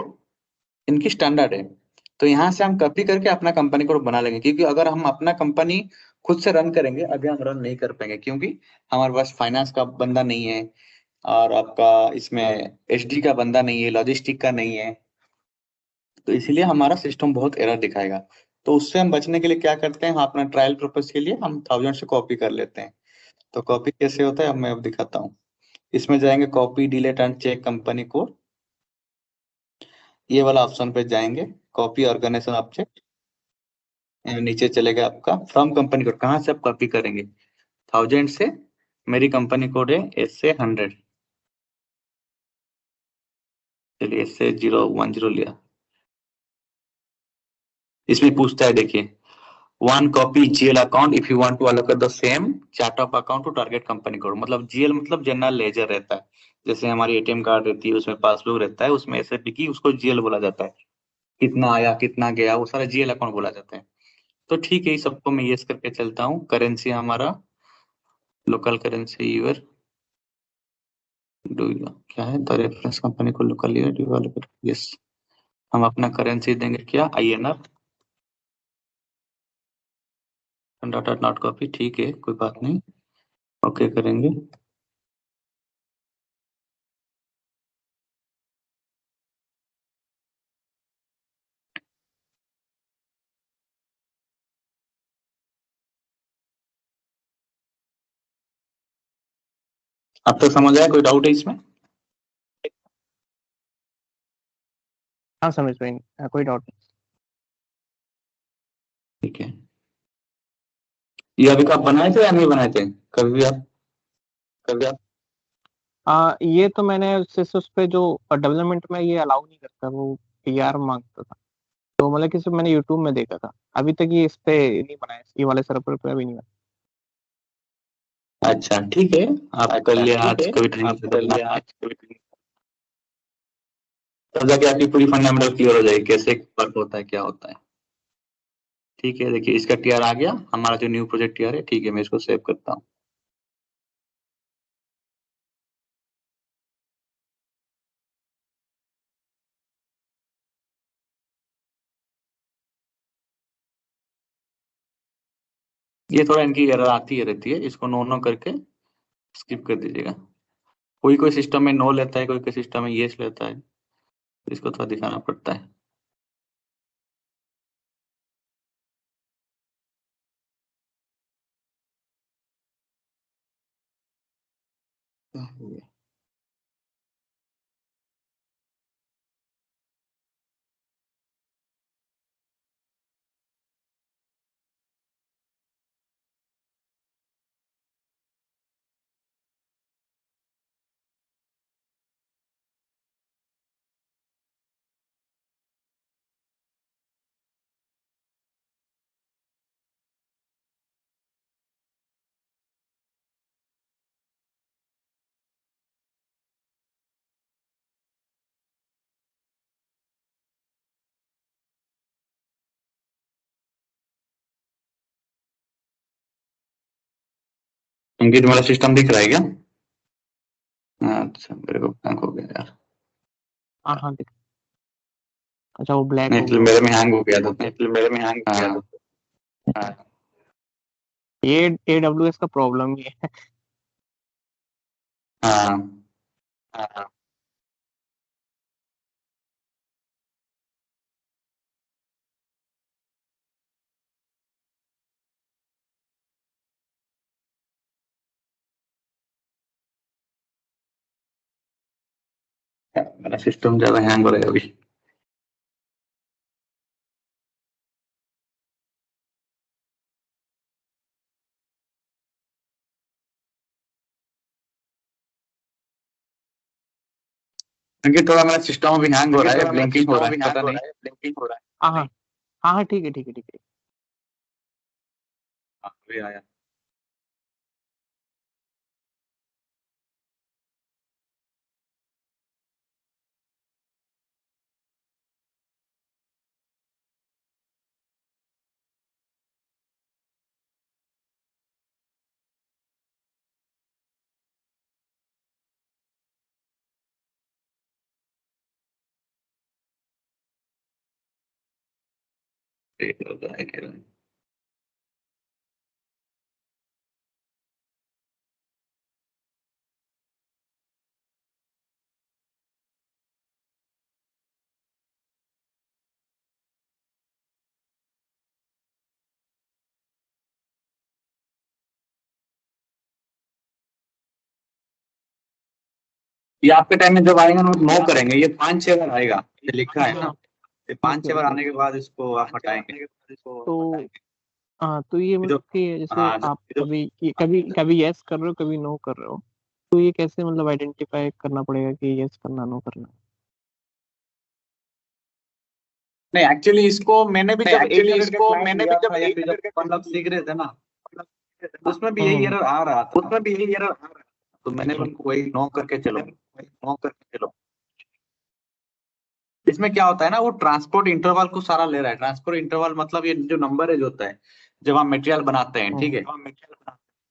इनकी स्टैंडर्ड है। तो यहाँ से हम कॉपी करके अपना कंपनी कोड बना लेंगे, क्योंकि अगर हम अपना कंपनी खुद से रन करेंगे, अभी हम रन नहीं कर पाएंगे, क्योंकि हमारे पास फाइनेंस का बंदा नहीं है, और आपका इसमें SD का बंदा नहीं है, लॉजिस्टिक का नहीं है। तो इसलिए हमारा सिस्टम बहुत एरर दिखाएगा। तो उससे हम बचने के लिए क्या करते हैं, हम अपना ट्रायल पर्पज के लिए हम 1000 से कॉपी कर लेते हैं। तो कॉपी कैसे होता है, अब मैं अब दिखाता हूँ। इसमें जाएंगे copy delete and check company code, ये वाला ऑप्शन पे जाएंगे, कॉपी ऑर्गेनाइजेशन ऑब्जेक्ट, नीचे चलेगा आपका फ्रॉम कंपनी कोड, कहाँ से आप कॉपी करेंगे, 1000 से। मेरी कंपनी कोड है SA100, चलिए SA010 लिया। इसमें पूछता है, देखिए, one copy GL account if you want to allocate the same chart of account to target company code. मतलब GL मतलब जनरल लेजर रहता है, जैसे हमारी ATM कार्ड रहती है, उसमें पासबुक रहता है, उसमें SAP की उसको GL बोला जाता है। कितना आया कितना गया, वो सारा GL अकाउंट बोला जाता है। तो ठीक है, इस सबको मैं यस करके चलता हूँ। करेंसी हमारा लोकल करेंसी यूर, डू क्या है, द रेफरेंस कंपनी को लोकल यूर डेवलपर, यस। हम अपना करेंसी देंगे क्या, INR। डाटा नॉट कॉपी, ठीक है, कोई बात नहीं, ओके करेंगे। अब तक समझ आया, कोई डाउट है इसमें? हाँ समझ में कोई डाउट नहीं। ठीक है, ये अभी कब बनाए थे या नहीं बनाए थे कभी आप? कभी आप? ये तो मैंने सिर्फ उस पे जो डेवलपमेंट में ये अलाउ नहीं करता, वो पीआर मांगता था, तो मतलब कि सिर्फ मैंने यूट्यूब में देखा था, अभी तक ये इस पे नहीं बनाया, ये वाले सर्वर पे अभी नहीं बना। अच्छा ठीक है, आप कर लिया आज, कभी टाइम से करना है, तब जाके आपकी पूरी फंडामेंटल क्लियर हो जाएगी, कैसे वर्क होता है, क्या होता है। ठीक है, देखिए इसका टीआर आ गया, हमारा जो न्यू प्रोजेक्ट टीआर है, ठीक है, मैं इसको सेव करता हूँ। ये थोड़ा इनकी एरर आती है रहती है, इसको नो नो करके स्किप कर दीजिएगा। कोई कोई सिस्टम में नो लेता है, कोई कोई सिस्टम में येस लेता है, तो इसको थोड़ा दिखाना पड़ता है। अंकित, तुम्हारा सिस्टम दिख रहा है क्या? अच्छा, मेरे को हैंग हो गया यार। हाँ हाँ देख, अच्छा वो ब्लैक नहीं, हो एक्चुअली गया मेरे होगा। में हैंग हो गया था, एक्चुअली मेरे में हैंग हो गया हाँ, था। हाँ। ये AWS का प्रॉब्लम ही है। हाँ। हाँ। मेरा सिस्टम ज्यादा हैंग हो रहा है अभी। क्योंकि थोड़ा मेरा सिस्टम अभी हैंग हो रहा है, ब्लिंकिंग हो रहा है, पता नहीं। हाँ हाँ हाँ हाँ ठीक है ठीक है ठीक है। हाँ, अभी आया। ठीक हो जाएगा। ये आपके टाइम में जब आएगा ना, नो करेंगे, ये 5-6 बार आएगा, ये लिखा है ना, ये ओके 5-6 बार ओके। आने के बाद इसको आप हटाएंगे। तो हाँ, तो ये जो मतलब कि जैसे हाँ आप जो कभी कभी कभी यस कर रहे हो कभी नो कर रहे हो, तो ये कैसे मतलब आइडेंटिफाई करना पड़ेगा कि यस करना नो करना? नहीं, एक्चुअली इसको मैंने भी जब 800 का क्लाइंट लिया था, या फिर जब मतलब सीख रहे थे ना, उसमें भी यही हम्म एरर आ रहा था, उसमें भी यही एरर आ रहा था, तो मैंने भी उनको वही नो करके चलो, नो करके चलो। इसमें क्या होता है ना, वो ट्रांसपोर्ट इंटरवल को सारा ले रहा है। ट्रांसपोर्ट इंटरवल मतलब ये जो नंबर है जो होता है, जब हम मटेरियल बनाते हैं, ठीक हम्म, है,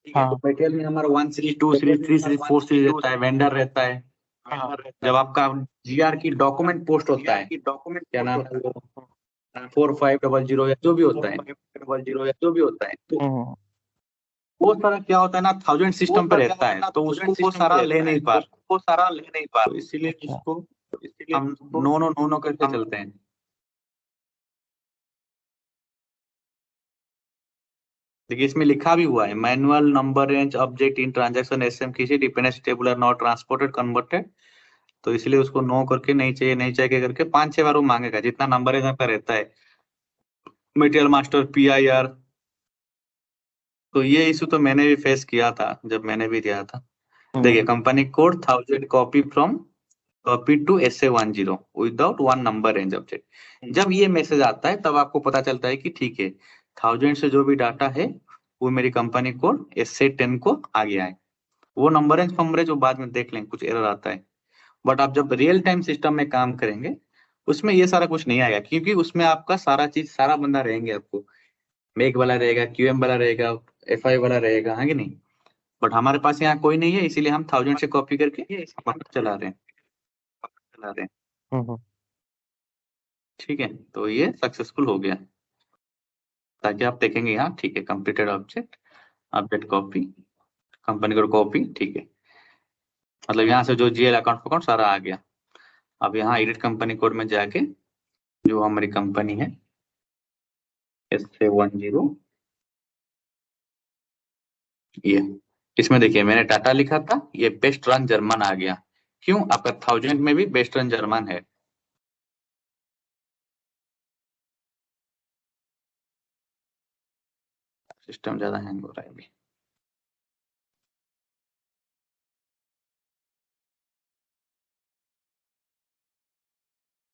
तो हाँ मटेरियल में हमारा 1 सीरीज, 2 सीरीज, 3 सीरीज, 4 सीरीज रहता है, वेंडर रहता है। हाँ जब आपका जीआर की डॉक्यूमेंट पोस्ट होता है, क्या नाम है वो, 4500 या जो भी होता है, 4500 या जो भी होता है, तो वो सारा क्या होता है ना, 1000 सिस्टम पे रहता है, तो उसको वो सारा ले नहीं पा, तो इसीलिए उसको हम नो नो नो नो करके चलते हैं। देखिए इसमें लिखा भी हुआ है, manual number range object in transaction SM किसी dependence table are not transported converted, तो इसलिए उसको नो करके नहीं चाहिए नहीं चाहिए करके 5-6 बार वो मांगेगा, जितना नंबर रेंज का रहता है, मटेरियल मास्टर PIR। तो ये इशू तो मैंने भी फेस किया था जब मैंने भी दिया था। देखिए company code 1000 copy from copy to SA10 without one number range object. जब ये मैसेज आता है तब आपको पता चलता है कि ठीक है 1000 से जो भी डाटा है वो मेरी कंपनी कोड SA10 को आ गया है। वो नंबर रेंज फंबरेज वो बाद में देख लेंगे, कुछ एरर आता है, बट आप जब रियल टाइम सिस्टम में काम करेंगे उसमें ये सारा कुछ नहीं आएगा, क्योंकि उसमें आपका सारा चीज सारा बंदा रहेंगे, आपको मेक वाला रहेगा, QM वाला रहेगा, FI वाला रहेगा, है कि नहीं। बट हमारे पास यहाँ कोई नहीं है, इसीलिए हम 1000 से कॉपी करके चला रहे हैं। ठीक है, तो ये सक्सेसफुल हो गया, ताकि आप देखेंगे यहाँ ठीक है completed object update copy company code copy, ठीक है, मतलब यहाँ से जो GL अकाउंट सारा आ गया। अब यहाँ एडिट कंपनी कोड में जाके जो हमारी कंपनी है SA10, ये इसमें देखिए मैंने टाटा लिखा था, ये बेस्ट रन जर्मन आ गया। क्यों? आपका 1000 में भी बेस्ट रन जर्मन है। सिस्टम ज्यादा हैंग हो रहा है अभी।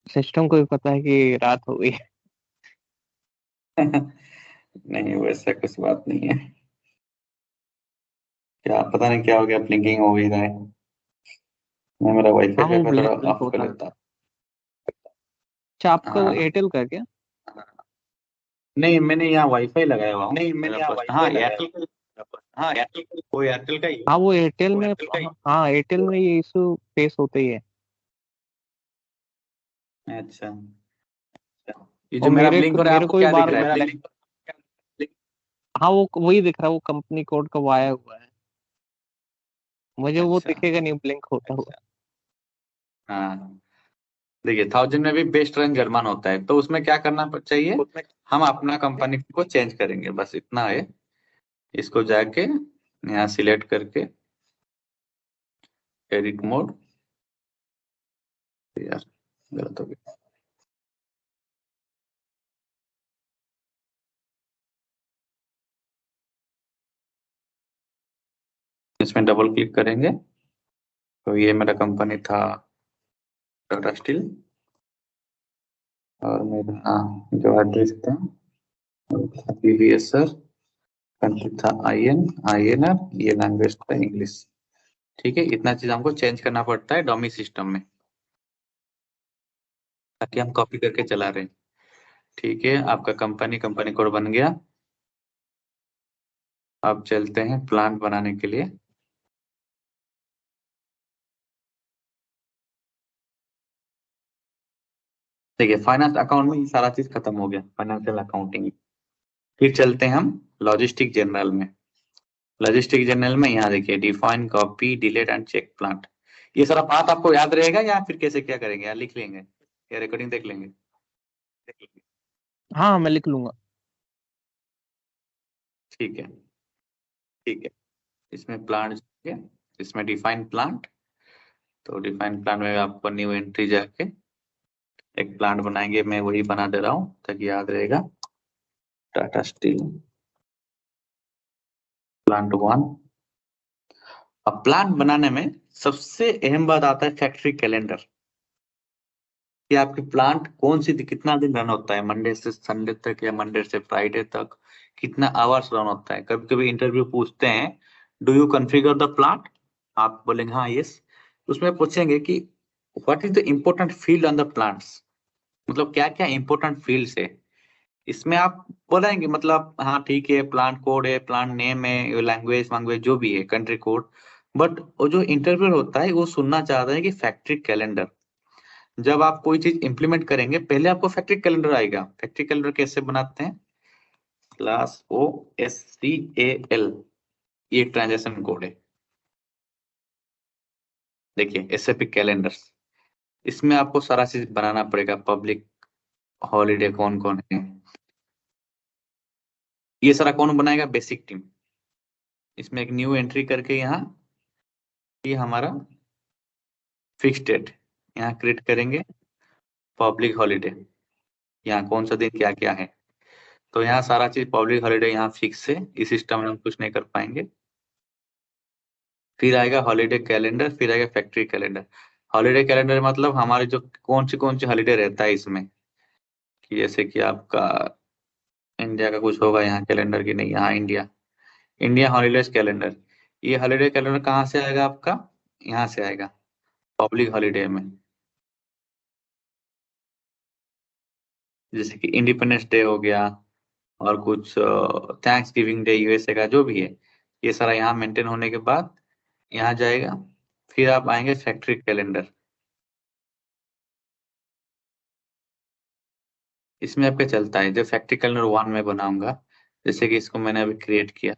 सिस्टम को भी पता है कि रात हो गई है। नहीं वैसा कुछ बात नहीं है, क्या पता नहीं क्या हो गया, ब्लिंकिंग हो गई है। मैं मेरा वाईफाई हाँ वो पे थोड़ा ब्लिंक ऑफ कर होता है। लेता। अच्छा आपका हाँ एयरटेल का क्या? नहीं, मैंने यहाँ वाईफाई लगाया हुआ हूँ मेरा पर्स- हाँ एयरटेल का, वो एयरटेल का ही हाँ वो एयरटेल में, हाँ एयरटेल में ये इशू फेस होते ही है। है। अच्छा, ये और जो मेरा ब्लिंक हो रहा है मेरे आपको को भी क्या दिख बार रहा है ब्लिंक? हाँ वो वही दिख रहा है, वो कंपनी कोड का आया हुआ है। मुझे वो अच्छा दिखेगा नहीं ब्लिंक होता हुआ। हाँ, देखिए 1000 में भी बेस्ट रन जर्मन होता है, तो उसमें क्या करना चाहिए, हम अपना कंपनी को चेंज करेंगे, बस इतना है। इसको जाके यहाँ सिलेक्ट करके एडिट मोड, यार गलत हो गया, इसमें डबल क्लिक करेंगे तो ये मेरा कंपनी था टाटा स्टील, और मेरा जो एड्रेस था PVSR, कंट्री था INR, ये लैंग्वेज था इंग्लिश। ठीक है, इतना चीज हमको चेंज करना पड़ता है डोमी सिस्टम में, ताकि हम कॉपी करके चला रहे हैं। ठीक है, आपका कंपनी कोड बन गया। अब चलते हैं प्लांट बनाने के लिए। देखिए फाइनेंस अकाउंट में ये सारा चीज खत्म हो गया, फाइनेंशियल अकाउंटिंग। फिर चलते हैं हम लॉजिस्टिक जनरल में। लॉजिस्टिक जनरल में यहाँ देखिए define copy delete and check plant, ये सारा बात आपको याद रहेगा या फिर कैसे क्या करेंगे, या लिख लेंगे या रिकॉर्डिंग देख लेंगे? हाँ मैं लिख लूंगा। ठीक है, ठीक है, इसमें प्लांट, इसमें डिफाइन प्लांट, तो डिफाइन प्लांट में आपको न्यू एंट्री जाके एक प्लांट बनाएंगे, मैं वही बना दे रहा हूँ ताकि याद रहेगा, टाटा स्टील प्लांट 1। अब प्लान बनाने में सबसे अहम बात आता है फैक्ट्री कैलेंडर, कि आपकी प्लांट कौन सी कितना दिन रन होता है, मंडे से संडे तक या मंडे से फ्राइडे तक, कितना आवर्स रन होता है। कभी कभी इंटरव्यू पूछते हैं do you configure the plant, आप बोलेंगे हाँ यस, उसमें पूछेंगे कि what is the important field on the plants, मतलब क्या क्या इंपॉर्टेंट फील्ड्स है। इसमें आप बोलेंगे मतलब हाँ ठीक है प्लांट कोड है, प्लांट नेम है, लैंग्वेज वैंग्वेज जो भी है, कंट्री कोड, बट वो जो इंटरव्यूअर होता है वो सुनना चाहता है कि फैक्ट्री कैलेंडर, जब आप कोई चीज इंप्लीमेंट करेंगे पहले आपको फैक्ट्री कैलेंडर आएगा। फैक्ट्री कैलेंडर कैसे बनाते हैं? क्लास OSCAL, ये ट्रांजेक्शन कोड है। देखिए एसएपी कैलेंडर्स, इसमें आपको सारा चीज बनाना पड़ेगा। पब्लिक हॉलीडे कौन कौन है, ये सारा कौन बनाएगा? Basic team. इसमें एक न्यू एंट्री करके यहाँ ये हमारा फिक्स डेट यहाँ क्रिएट करेंगे। पब्लिक हॉलीडे, यहाँ कौन सा दिन क्या क्या है, तो यहाँ सारा चीज पब्लिक हॉलीडे यहाँ फिक्स है। इस सिस्टम में हम कुछ नहीं कर पाएंगे। फिर आएगा हॉलीडे कैलेंडर, फिर आएगा फैक्ट्री कैलेंडर। हॉलीडे कैलेंडर मतलब हमारे जो कौन सी हॉलीडे रहता है इसमें, कि जैसे कि आपका इंडिया का कुछ होगा यहाँ कैलेंडर की, नहीं यहाँ इंडिया, इंडिया हॉलीडेज कैलेंडर। ये हॉलीडे कैलेंडर कहाँ से आएगा आपका? यहाँ से आएगा, पब्लिक हॉलीडे में। जैसे कि इंडिपेंडेंस डे हो गया, और कुछ थैंक्स गिविंग डे यूएसए का जो भी है, ये सारा यहाँ मेंटेन होने के बाद यहाँ जाएगा। फिर आप आएंगे फैक्ट्री कैलेंडर। इसमें आपका चलता है जो फैक्ट्री कैलेंडर 1 में बनाऊंगा, जैसे कि इसको मैंने अभी क्रिएट किया,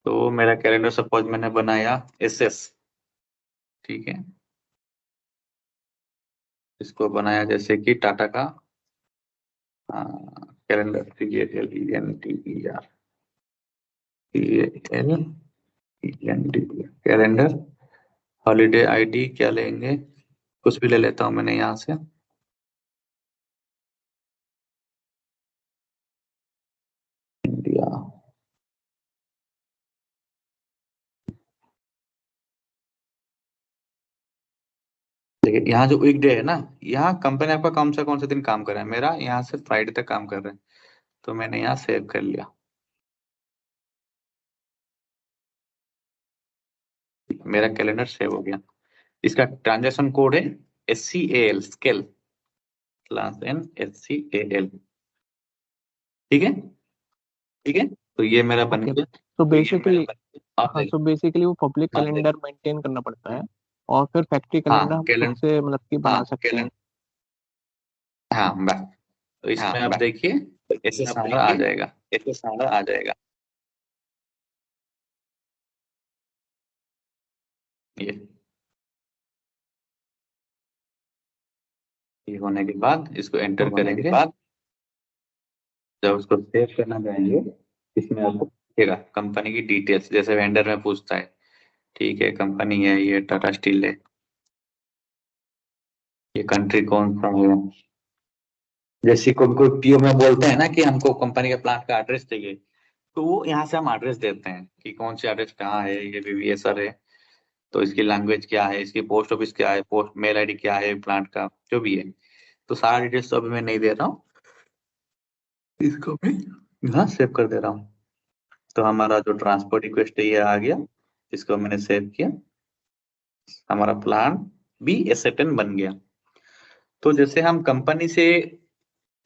तो मेरा कैलेंडर सपोज मैंने बनाया SS, ठीक है। इसको बनाया जैसे कि टाटा का कैलेंडर, कैलेंडर। हॉलीडे आईडी क्या लेंगे, कुछ भी ले लेता हूँ मैंने यहाँ से। इंडिया, देखिए यहाँ जो वीकडे है ना, यहाँ कंपनी आपका कौन सा दिन काम कर रहा है, मेरा यहाँ से फ्राइडे तक काम कर रहा है, तो मैंने यहाँ सेव कर लिया। मेरा कैलेंडर सेव हो गया। इसका ट्रांजेक्शन कोड है SCAL, scale, class N SCAL, ठीक है। ठीक है, तो ये मेरा बन ओके। गया। तो बेसिकली, आप हाँ, सो बेसिकली वो पब्लिक हाँ कैलेंडर मेंटेन करना पड़ता है, और फिर फैक्ट्री हाँ कैलेंडर हम खुद कैलेंडर, से मतलब कि बना हाँ सकते हैं। हाँ बस, तो इसमें आप देखिए ऐसे आप सारा आ देखिए जाएगा। ऐसे सारा आ जाएगा। ये ये होने के बाद इसको तो एंटर होने के करेंगे। बाद जब उसको सेव करना चाहेंगे, इसमें आपको पूछेगा कंपनी की डिटेल्स, जैसे वेंडर में पूछता है, ठीक है, कंपनी है ये टाटा स्टील है, ये कंट्री कौन सा है। जैसे कोई कोई PO में बोलते हैं ना कि हमको कंपनी के प्लांट का एड्रेस चाहिए, तो वो यहाँ से हम एड्रेस देते हैं कि कौन सी एड्रेस कहाँ है, ये VVSR है, तो इसकी लैंग्वेज क्या है, इसकी पोस्ट ऑफिस क्या है, पोस्ट मेल आईडी क्या है प्लांट का, जो भी है। तो सारा डिटेल्स तो अभी मैं नहीं दे रहा हूँ, इसको मैं यहाँ सेव कर दे रहा हूँ। तो हमारा जो ट्रांसपोर्ट रिक्वेस्ट है ये आ गया, इसको मैंने सेव किया, हमारा प्लान भी एसेटन बन गया। तो जैसे हम कंपनी से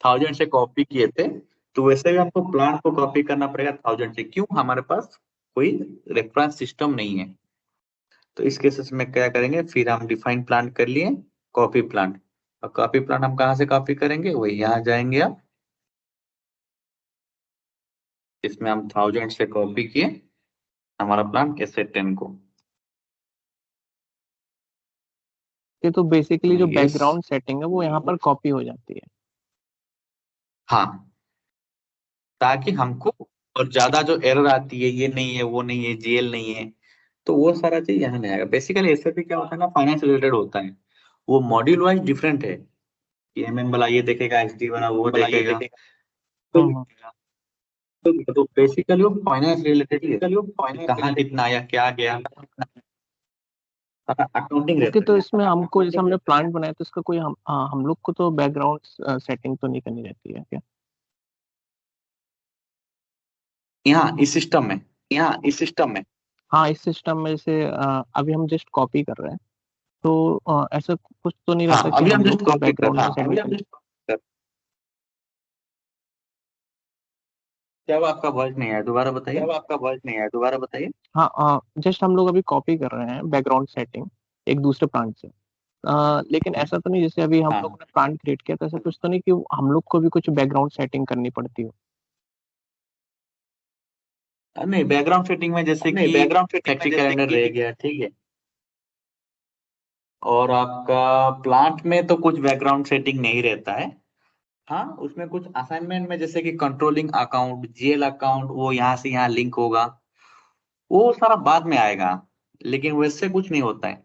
1000 से कॉपी किए थे, तो वैसे भी हमको प्लान को कॉपी करना पड़ेगा 1000 से। क्यों? हमारे पास कोई रेफरेंस सिस्टम नहीं है। तो इस केसेस में क्या करेंगे, फिर हम डिफाइन प्लान कर लिए, कॉपी प्लान। और कॉपी प्लान हम कहाँ से कॉपी करेंगे, वही यहाँ जाएंगे आप, इसमें हम 1000 से कॉपी किए हमारा प्लान एसेटन को। ये तो बेसिकली जो यस, बैकग्राउंड सेटिंग है वो यहाँ पर कॉपी हो जाती है। हाँ, ताकि हमको और ज्यादा जो एरर आती है, ये नहीं है वो नहीं है GL नहीं है, तो वो सारा चीज यहाँ नहीं आएगा। बेसिकली एसएपी क्या होता है ना, फाइनेंस रिलेटेड होता है, वो मॉड्यूल वाइज डिफरेंट है, कि MM वाला ये देखेगा, SD वाला वो भला ये देखेगा। देखेगा। तो हम्म। तो बेसिकली वो फाइनेंस रिलेटेड ही है, चलिए कि फाइनेंस कहाँ रिलेटेड। कितना आया क्या गया, अकाउंटिंग ओके, रहता तो है। इसमें हमको जैसे हमने प्लांट बनाया तो इसका कोई हम लोग को तो बैकग्राउंड सेटिंग तो नहीं करनी रहती है क्या? यहाँ इस सिस्टम में, यहाँ इस सिस्टम में, हाँ, इस सिस्टम में जैसे अभी हम जस्ट कॉपी कर रहे हैं, तो ऐसा कुछ तो नहीं हाँ रहता कि अभी हम हम जस्ट लोग को कॉपी कर बैकग्राउंड रहे में हैं, अभी सेटिंग हम करनी? just copy कर। क्या वो आपका वॉइस नहीं आया, दोबारा बताइए। जब आपका वॉइस नहीं आया दोबारा बताइए। हाँ, जस्ट हम लोग अभी कॉपी कर रहे हैं बैकग्राउंड सेटिंग एक दूसरे प्लांट से, लेकिन ऐसा तो नहीं जैसे अभी हम लोगों हाँ ने प्लान क्रिएट किया तो ऐसा कुछ तो नहीं कि हम लोग को भी कुछ बैकग्राउंड सेटिंग करनी पड़ती हो। नहीं, बैकग्राउंड सेटिंग में जैसे नहीं, कि बैकग्राउंड सेटिंग में फैक्ट्री जैसे कैलेंडर कि रह गया, ठीक है। और आपका प्लांट में तो कुछ बैकग्राउंड सेटिंग नहीं रहता है। हाँ, उसमें कुछ असाइनमेंट में जैसे कि कंट्रोलिंग अकाउंट, जीएल अकाउंट, वो यहाँ से यहाँ लिंक होगा, वो सारा बाद में आएगा, लेकिन वैसे कुछ नहीं होता है।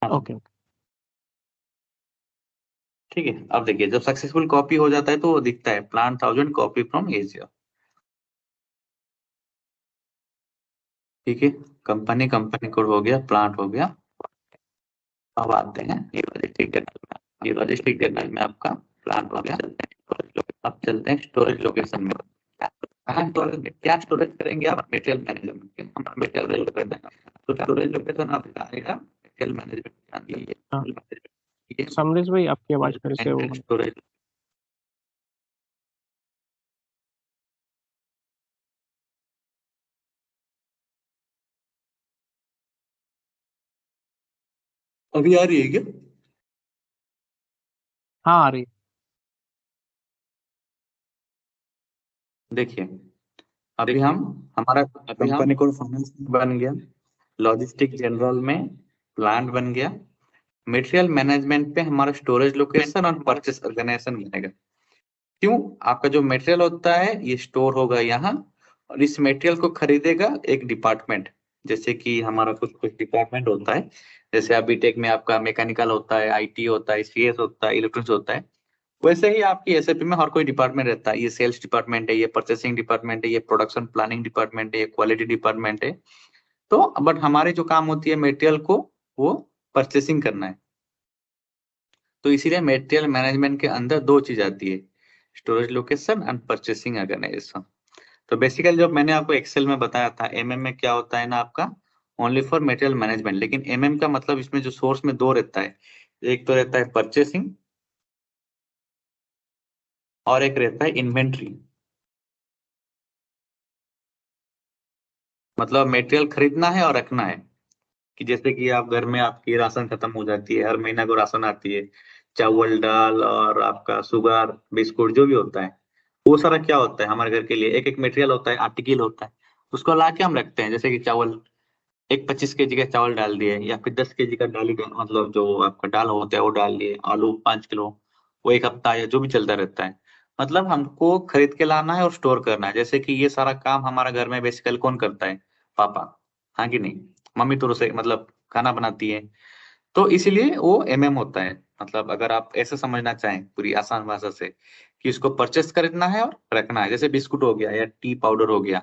हाँ, ओके। ठीक है। अब देखिए, जब सक्सेसफुल कॉपी हो जाता है तो वो दिखता है प्लांट 1000 कॉपी फ्रॉम एशिया, ठीक है। कंपनी कंपनी कोड हो गया, प्लांट हो गया। अब आते हैं ये लॉजिस्टिक जर्नल में। ये लॉजिस्टिक जर्नल में आपका प्लांट हो गया। अब चलते हैं स्टोरेज लोकेशन में। कहाँ स्टोरेज, क्या स्टोरेज करेंगे आप? मटेरियल मैनेजमेंट के, हम मटेरियल कर देंगे। तो स्टोरेज लोकेशन आपका आएगा मटेरियल हाँ, मैनेजमेंट, ठीक है। समरेश भाई आपकी आवाज फिर से वो एंड स्टोरेज। अभी आ रही है क्या? हाँ आ रही है। देखिए, अभी हम हमारा कंपनी को फाइनेंस बन गया, लॉजिस्टिक जनरल में प्लांट बन गया, मटेरियल मैनेजमेंट पे हमारा स्टोरेज लोकेशन और परचेस ऑर्गेनाइजेशन बनेगा। क्यों? आपका जो मटेरियल होता है ये स्टोर होगा यहाँ, और इस मटेरियल को खरीदेगा एक डिपार्टमेंट। जैसे कि हमारा कुछ कुछ डिपार्टमेंट होता है, जैसे अभी टेक में आपका मैकेनिकल होता है, आईटी होता है, सीएस होता है, इलेक्ट्रॉनिक्स होता है। वैसे ही आपकी एसएपी में हर कोई डिपार्टमेंट रहता है। ये सेल्स डिपार्टमेंट है, ये परचेसिंग डिपार्टमेंट है, ये प्रोडक्शन प्लानिंग डिपार्टमेंट है, ये क्वालिटी डिपार्टमेंट है। तो बट हमारी जो काम होती है मटेरियल को वो परचेसिंग करना है। तो इसीलिए मटेरियल मैनेजमेंट के अंदर दो चीज आती है, storage location and purchasing organisation. तो बेसिकली जब मैंने आपको एक्सेल में बताया था, एमएम में क्या होता है ना आपका, ओनली फॉर मटेरियल मैनेजमेंट, लेकिन एमएम का मतलब इसमें जो सोर्स में दो रहता है, एक तो रहता है परचेसिंग और एक रहता है इन्वेंट्री। मतलब मटेरियल खरीदना है और रखना है, कि जैसे कि आप घर में आपकी राशन खत्म हो जाती है, हर महीना को राशन आती है, चावल दाल और आपका शुगर बिस्कुट जो भी होता है, वो सारा क्या होता है हमारे घर के लिए एक एक मटेरियल होता है, आर्टिकल होता है। उसको ला के हम रखते हैं, जैसे कि चावल, एक 25 kg का चावल डाल दिए, या फिर 10 kg का मतलब जो आपका दाल होता है वो डाल दिए, आलू 5 किलो, वो एक हफ्ता या जो भी चलता रहता है। मतलब हमको खरीद के लाना है और स्टोर करना है। जैसे कि ये सारा काम हमारा घर में बेसिकली कौन करता है? पापा। हाँ कि नहीं? मम्मी तो रसोई मतलब खाना बनाती है। तो इसीलिए वो एमएम होता है। मतलब अगर आप ऐसे समझना चाहें पूरी आसान भाषा से, कि इसको परचेस खरीदना है और रखना है, जैसे बिस्कुट हो गया या टी पाउडर हो गया,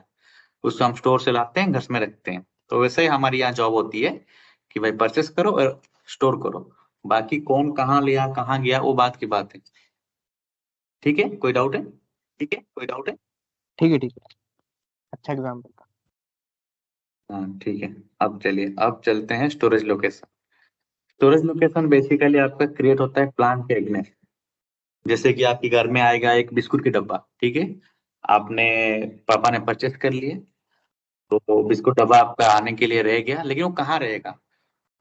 उसको हम स्टोर से लाते हैं, घर में रखते हैं। तो वैसे ही हमारी यहाँ जॉब होती है कि भाई परचेस करो और स्टोर करो। बाकी कौन कहाँ लिया कहाँ गया वो बात की बात है। ठीक है, कोई डाउट है? ठीक है, कोई डाउट है? ठीक है, ठीक है। अच्छा एग्जाम्पल था। हाँ ठीक है। अब चलिए, अब चलते हैं storage location. Storage location basically आपका क्रिएट होता है प्लांट के अगेंस्ट। जैसे कि आपके घर में आएगा एक बिस्कुट की डब्बा, ठीक है। आपने, पापा ने परचेस कर लिए, तो बिस्कुट डब्बा आपका आने के लिए रह गया, लेकिन वो कहाँ रहेगा?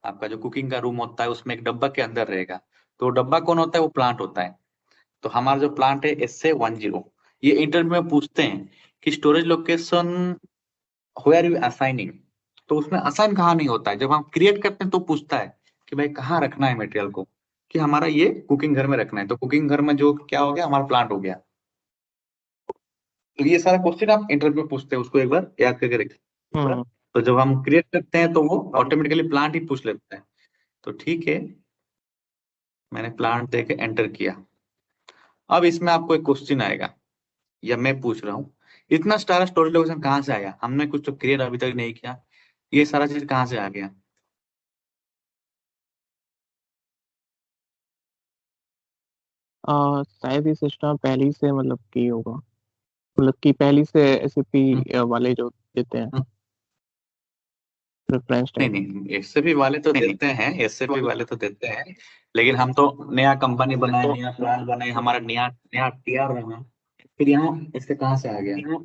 आपका जो कुकिंग का रूम होता है उसमें एक डब्बा के अंदर रहेगा। तो डब्बा कौन होता है? वो प्लांट होता है। तो हमारा जो प्लांट है SA10, ये इंटरव्यू में पूछते हैं कि storage location where you assigning. तो उसमें असाइन कहाँ नहीं होता है, जब हम क्रिएट करते हैं तो पूछता है कि भाई कहाँ रखना है मटेरियल को, कि हमारा ये कुकिंग घर में रखना है। तो कुकिंग घर में जो क्या हो गया, हमारा प्लांट हो गया। तो ये सारा क्वेश्चन आप इंटरव्यू में पूछते हैं, उसको एक बार याद करके रखिए। तो जब हम क्रिएट करते हैं तो वो ऑटोमेटिकली प्लांट ही पूछ लेता है। तो ठीक है, मैंने प्लांट दे के एंटर किया। अब इसमें आपको एक क्वेश्चन आएगा, या मैं पूछ रहा हूँ, इतना सारा स्टोरेज लोकेशन कहाँ से आया? हमने कुछ तो क्रिएट अभी तक नहीं किया, ये सारा चीज कहाँ से आ गया? शायद ये सिस्टम पहले ही से मतलब की होगा, मतलब कि पहले से हम्म, एसएपी वाले जो देते हैं हम्म। रेफरेंस नहीं टाइप। नहीं, एसएपी वाले तो नहीं देते हैं, एसएपी नहीं, वाले तो देते हैं, लेकिन हम तो नया कंपनी बनाए, नया प्लान बनाए, हमारा नया नया टीआर बना, फिर यहाँ इससे कहाँ से आ गया?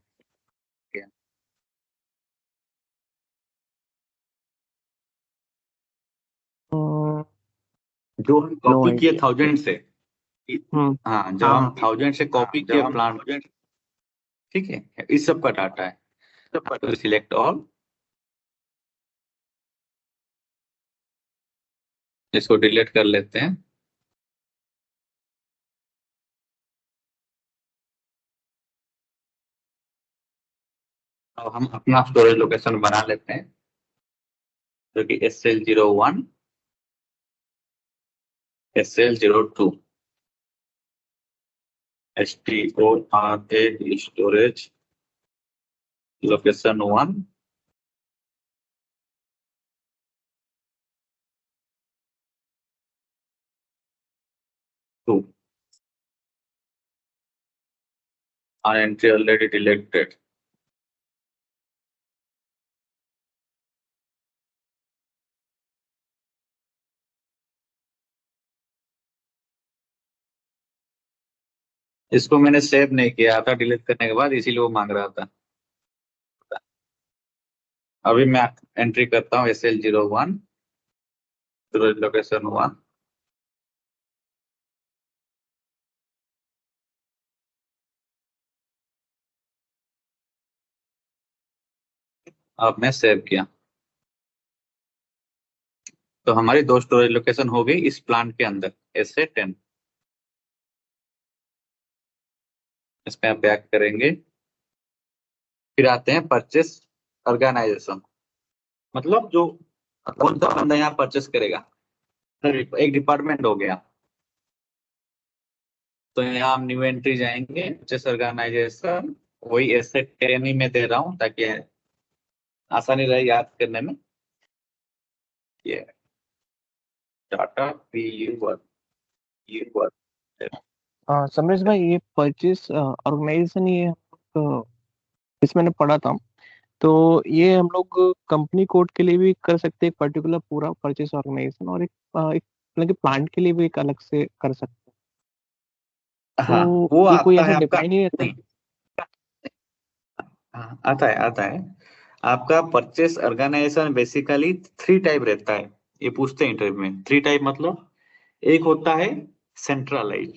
जो हम नो कॉपी किए आइडिया। 1000 से। हम्म। हाँ, जब हाँ हम हाँ। 1000 से कॉपी किए प्लांट, ठीक है, इस सब का डाटा है। तो सिलेक्ट ऑल, इसको डिलीट कर लेते हैं। अब हम अपना स्टोरेज लोकेशन बना लेते हैं, जो कि SL01, SL02, STORA storage location 1, 2, और एंट्री ऑलरेडी डिलीटेड। इसको मैंने सेव नहीं किया था डिलीट करने के बाद, इसीलिए वो मांग रहा था। अभी मैं एंट्री करता हूँ SL01 स्टोरेज लोकेशन 1। अब मैं सेव किया, तो हमारी दो स्टोरेज लोकेशन हो गई इस प्लांट के अंदर, SA10। इस पे आप बैक करेंगे, फिर आते हैं परचेस ऑर्गेनाइजेशन। मतलब जो कौन सा बंदा यहाँ परचेस करेगा, एक डिपार्टमेंट हो गया। तो यहाँ हम न्यू एंट्री जाएंगे, परचेस ऑर्गेनाइजेशन। वही SA10 ही में दे रहा हूँ ताकि आसानी रहे याद करने में। ये टाटा PU1। समरेश भाई, ये परचेस ऑर्गेनाइजेशन, ये इसमें मैंने पढ़ा था। तो ये हम लोग कंपनी कोड के लिए भी कर सकते हैं, एक पर्टिकुलर पूरा परचेस ऑर्गेनाइजेशन, और एक मतलब कि प्लांट के लिए भी एक अलग से कर सकते हैं। हाँ, तो वो ये कोई आता ऐसा है आपका। डिफाइन नहीं रहता नहीं, है? हाँ, आता है आता है। आपका परचेस ऑर्गेनाइजेशन बेसिकली 3 टाइप रहता है। ये पूछते हैं इंटरव्यू में, 3 टाइप मतलब, एक होता है सेंट्रलाइज,